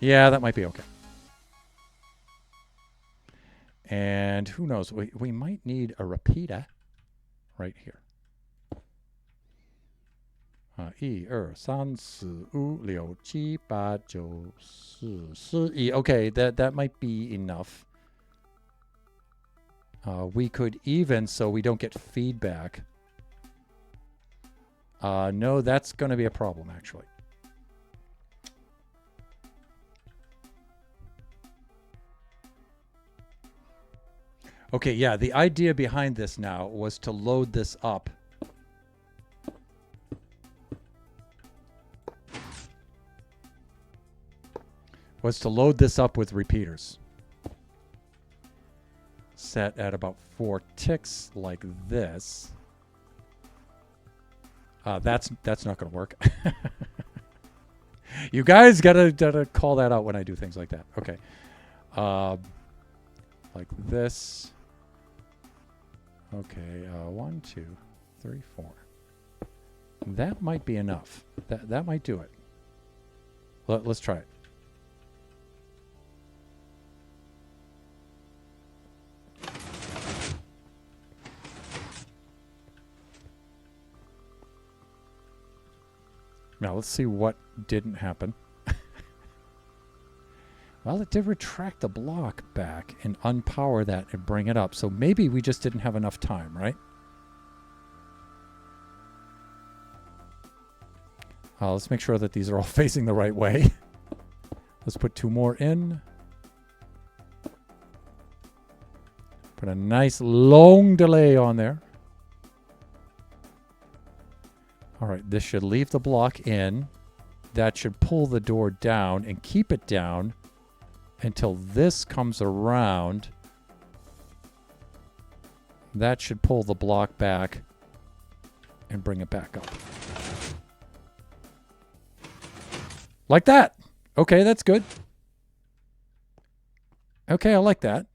Yeah, that might be okay. And who knows, we might need a repeater right here. 1、2、3、4、5、6、7、8、9、10、11. Okay, that might be enough. We could even, so we don't get feedback. No, that's going to be a problem, actually. Okay, yeah, the idea behind this now was to load this up. With repeaters. Set at about 4 ticks like this. That's not going to work. You guys gotta call that out when I do things like that. Okay. Like this. Okay, 1, 2, 3, 4. That might be enough. That might do it. Let's try it. Now let's see what didn't happen. Well, it did retract the block back and unpower that and bring it up. So maybe we just didn't have enough time, right? Let's make sure that these are all facing the right way. Let's put 2 more in. Put a nice long delay on there. All right, this should leave the block in. That should pull the door down and keep it down until this comes around. That should pull the block back and bring it back up. Like that. Okay, that's good. Okay, I like that.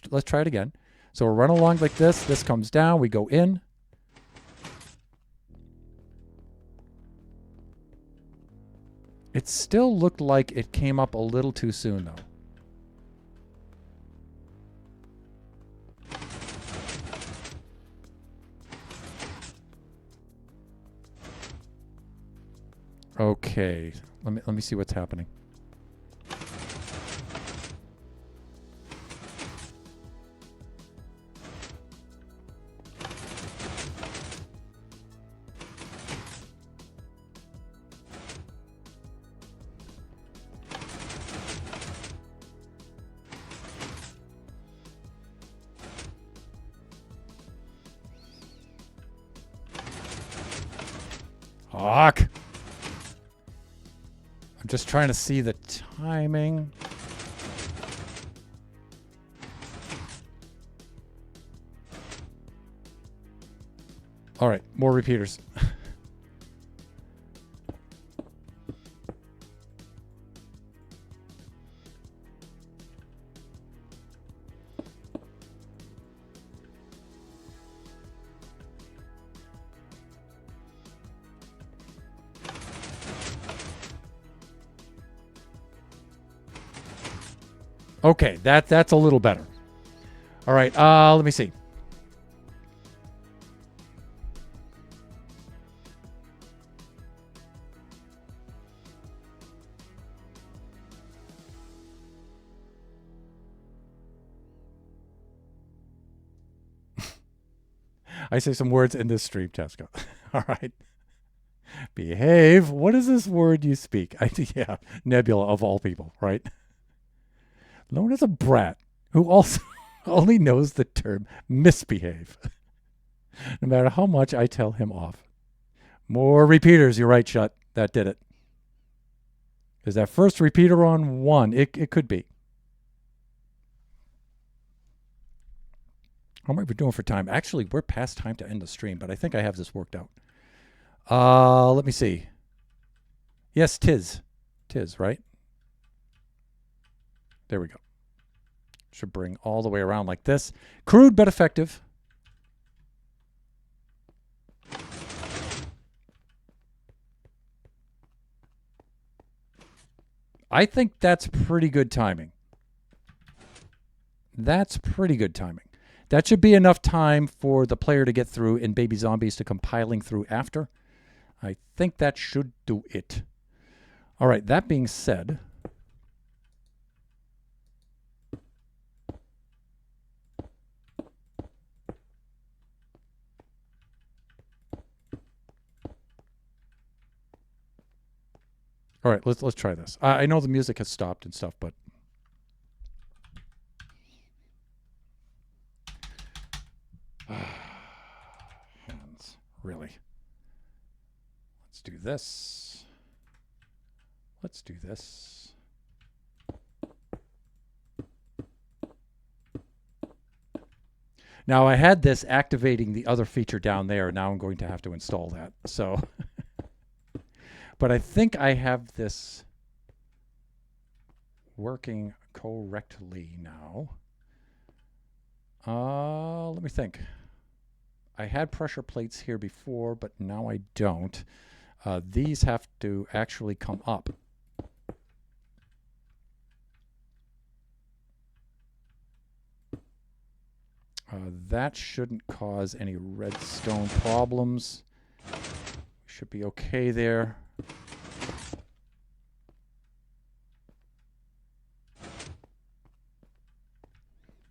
Let's try it again. So we'll run along like this. This comes down. We go in. It still looked like it came up a little too soon, though. Okay, let me see what's happening. Fuck. I'm just trying to see the timing. All right, more repeaters. Okay, that's a little better. All right, let me see. I say some words in this stream, Jessica. All right. Behave. What is this word you speak? Yeah, Nebula of all people, right? Known as a brat who also only knows the term misbehave. No matter how much I tell him off. More repeaters. You're right, Shut. That did it. Is that first repeater on 1? It could be. How am I doing for time? Actually, we're past time to end the stream, but I think I have this worked out. Let me see. Yes, tis. Tis, right? There we go. Should bring all the way around like this. Crude but effective. I think that's pretty good timing. That's pretty good timing. That should be enough time for the player to get through and baby zombies to come piling through after. I think that should do it. All right, that being said, all right, let's try this. I know the music has stopped and stuff, but hands, really. Let's do this. Let's do this. Now I had this activating the other feature down there. Now I'm going to have to install that. So, but I think I have this working correctly now. Let me think. I had pressure plates here before, but now I don't. These have to actually come up. That shouldn't cause any redstone problems. Should be okay there.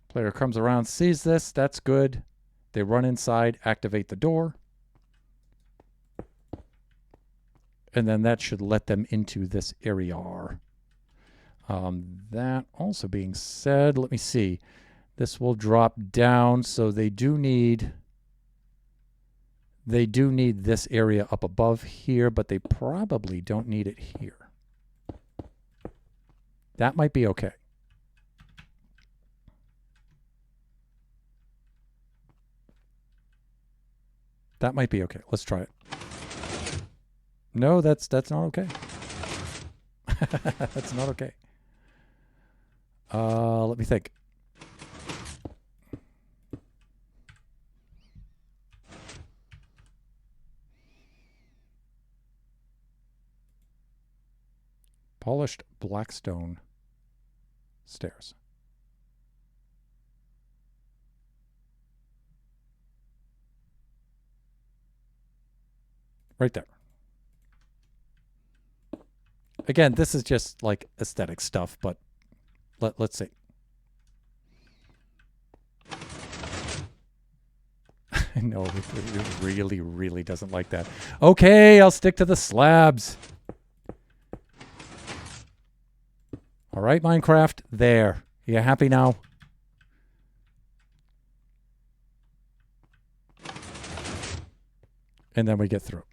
Player comes around, sees this. That's good. They run inside, activate the door. And then that should let them into this area. That also being said, let me see. This will drop down, so they do need this area up above here, but they probably don't need it here. That might be okay. That might be okay. Let's try it. No, that's not okay. That's not okay. Let me think. Polished blackstone stairs. Right there. Again, this is just like aesthetic stuff, but let's see. No, it really, really doesn't like that. Okay, I'll stick to the slabs. All right, Minecraft, there. You happy now? And then we get through.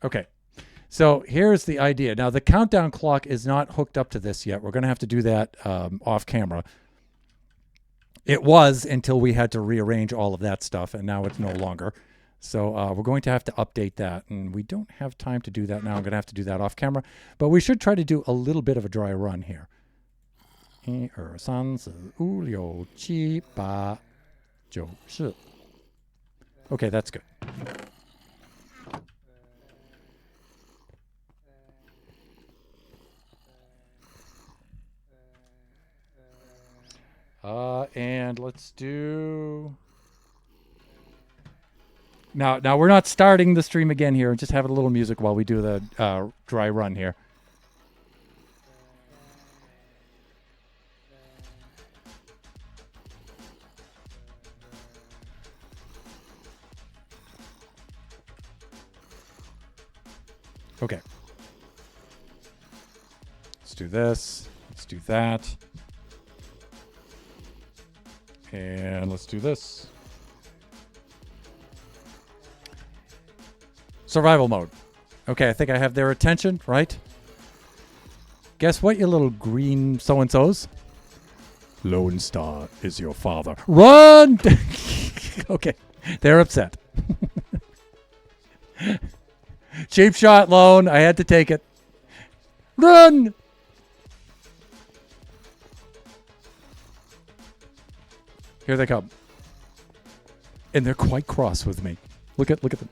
Okay. So here's the idea. Now, the countdown clock is not hooked up to this yet. We're going to have to do that off camera. It was until we had to rearrange all of that stuff, and now it's no longer. So we're going to have to update that, and we don't have time to do that now. I'm going to have to do that off camera. But we should try to do a little bit of a dry run here. Okay, that's good. And let's do... Now we're not starting the stream again here. Just having a little music while we do the dry run here. Okay. Let's do this. Let's do that. And let's do this. Survival mode. Okay, I think I have their attention, right? Guess what, you little green so-and-sos? Lone Star is your father. Run! Okay, they're upset. Cheap shot, Lone. I had to take it. Run! Here they come. And they're quite cross with me. Look at them.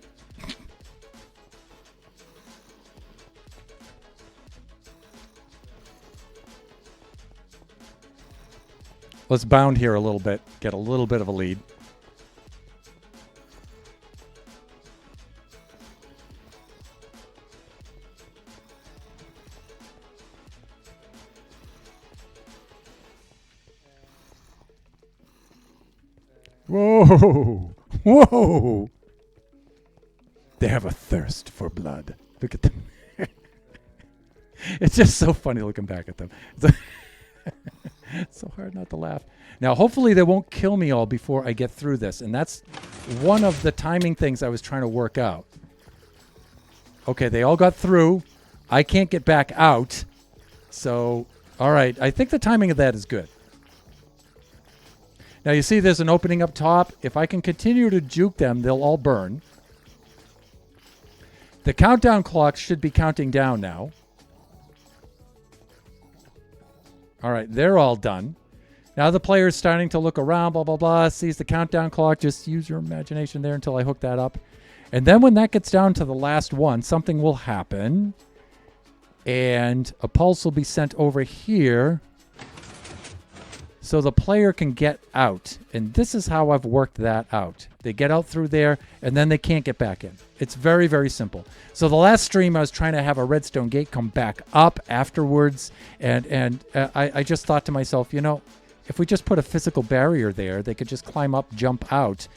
Let's bound here a little bit. Get a little bit of a lead. Whoa! Whoa! They have a thirst for blood. Look at them. It's just so funny looking back at them. It's so hard not to laugh. Now, hopefully they won't kill me all before I get through this. And that's one of the timing things I was trying to work out. Okay, they all got through. I can't get back out. So, all right. I think the timing of that is good. Now, you see there's an opening up top. If I can continue to juke them, they'll all burn. The countdown clock should be counting down now. All right, they're all done. Now the player's starting to look around, blah, blah, blah, sees the countdown clock. Just use your imagination there until I hook that up. And then when that gets down to the last one, something will happen. And a pulse will be sent over here so the player can get out. And this is how I've worked that out. They get out through there, and then they can't get back in. It's very, very simple. So the last stream, I was trying to have a redstone gate come back up afterwards, and I just thought to myself, you know, if we just put a physical barrier there, they could just climb up, jump out,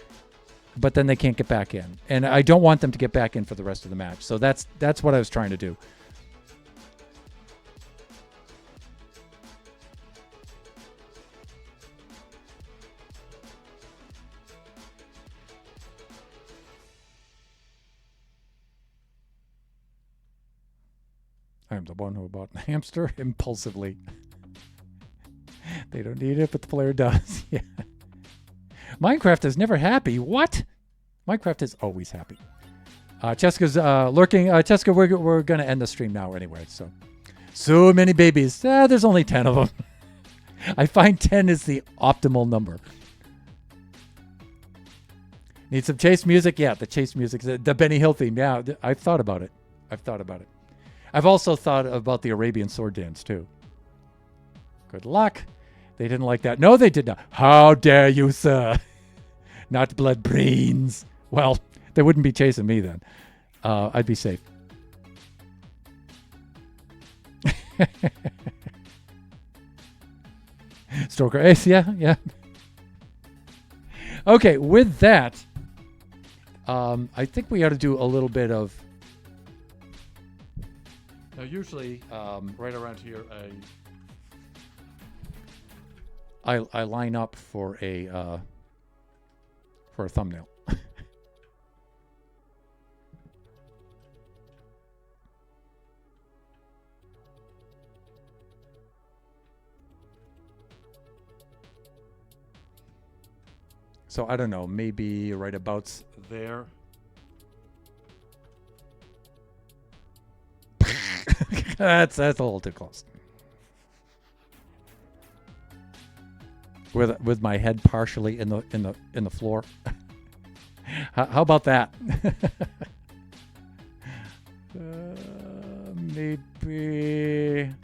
but then they can't get back in. And I don't want them to get back in for the rest of the match. So that's what I was trying to do. I'm the one who bought the hamster impulsively. They don't need it, but the player does. Yeah. Minecraft is never happy. What? Minecraft is always happy. Cheska's lurking. Cheska, we're going to end the stream now anyway. So many babies. There's only 10 of them. I find 10 is the optimal number. Need some chase music? Yeah, the chase music. The Benny Hill theme. Yeah, I've thought about it. I've also thought about the Arabian sword dance, too. Good luck. They didn't like that. No, they did not. How dare you, sir? Not blood brains. Well, they wouldn't be chasing me then. I'd be safe. Stroker Ace, yeah. Okay, with that, I think we ought to do a little bit of... Now, usually, right around here, I line up for a thumbnail. So I don't know, maybe right about there. That's a little too close. With my head partially in the floor. How about that? Maybe.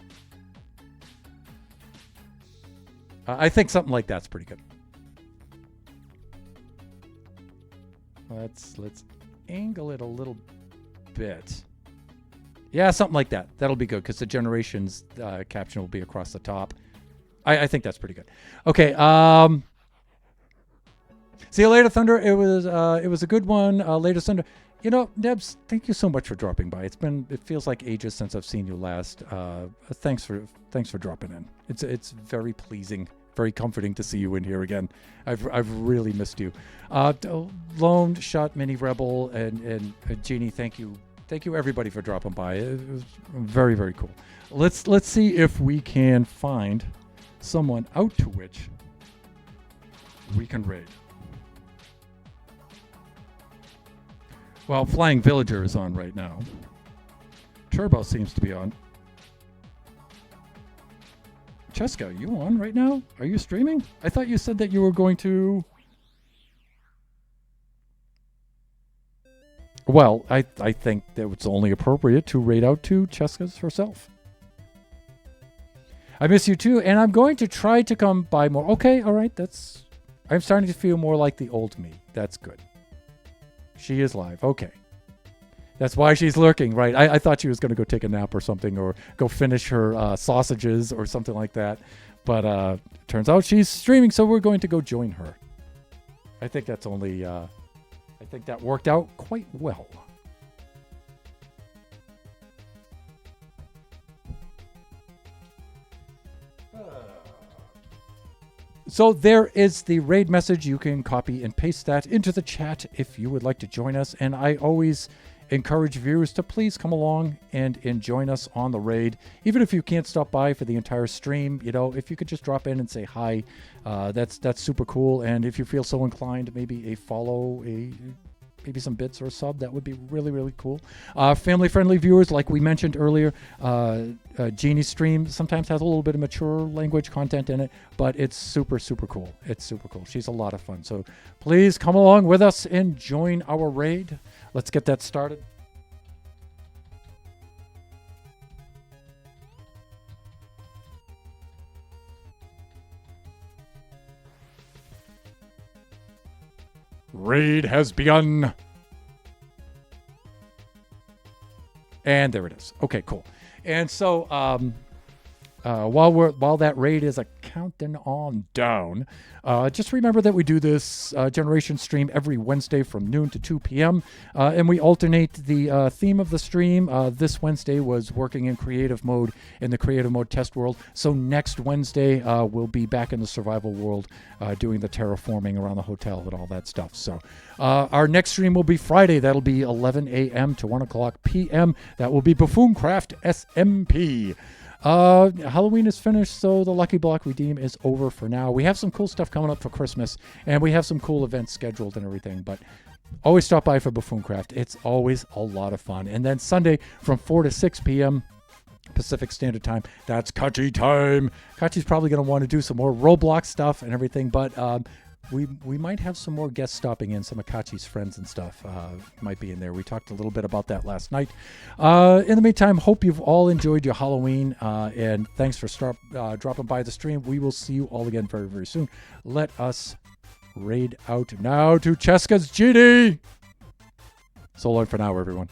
I think something like that's pretty good. Let's angle it a little bit. Yeah, something like that. That'll be good because the Generations caption will be across the top. I think that's pretty good. Okay. See you later, Thunder. It was a good one. Later, Thunder. You know, Nebs, thank you so much for dropping by. It feels like ages since I've seen you last. Thanks for dropping in. It's very pleasing, very comforting to see you in here again. I've really missed you. Lone Shot, Mini Rebel, and Jeannie, thank you everybody for dropping by. It was very, very cool. Let's see if we can find someone out to which we can raid. Well, Flying Villager is on right now. Turbo seems to be on. Cheska, are you on right now? Are you streaming? I thought you said that you were going to... Well, I think that it's only appropriate to raid out to Cheska's herself. I miss you too, and I'm going to try to come by more. Okay, all right, I'm starting to feel more like the old me. That's good. She is live. Okay. That's why she's lurking, right? I thought she was going to go take a nap or something or go finish her sausages or something like that. But turns out she's streaming, so we're going to go join her. I think that's only... I think that worked out quite well. So there is the raid message. You can copy and paste that into the chat if you would like to join us. And I always encourage viewers to please come along and join us on the raid. Even if you can't stop by for the entire stream, you know, if you could just drop in and say hi, that's super cool. And if you feel so inclined, maybe a follow, maybe some bits or a sub, that would be really, really cool. Family-friendly viewers, like we mentioned earlier, Jeannie's stream sometimes has a little bit of mature language content in it, but it's super, super cool. It's super cool. She's a lot of fun. So please come along with us and join our raid. Let's get that started. Raid has begun. And there it is. Okay, cool. And so while that raid is counting on down, just remember that we do this Generation stream every Wednesday from noon to 2 p.m. And we alternate the theme of the stream. This Wednesday was working in creative mode in the creative mode test world. So next Wednesday, we'll be back in the survival world doing the terraforming around the hotel and all that stuff. So our next stream will be Friday. That'll be 11 a.m. to 1 o'clock p.m. That will be Buffooncraft SMP. Halloween is finished, so the Lucky Block Redeem is over for now. We have some cool stuff coming up for Christmas, and we have some cool events scheduled and everything, but always stop by for Buffooncraft. It's always a lot of fun. And then Sunday from 4 to 6 p.m. Pacific Standard Time, that's Kachi time. Kachi's probably going to want to do some more Roblox stuff and everything, but we might have some more guests stopping in. Some of Kachi's friends and stuff might be in there. We talked a little bit about that last night. In the meantime, hope you've all enjoyed your Halloween, and thanks for dropping by the stream. We will see you all again very, very soon. Let us raid out now to Cheska's GD. So long for now, everyone.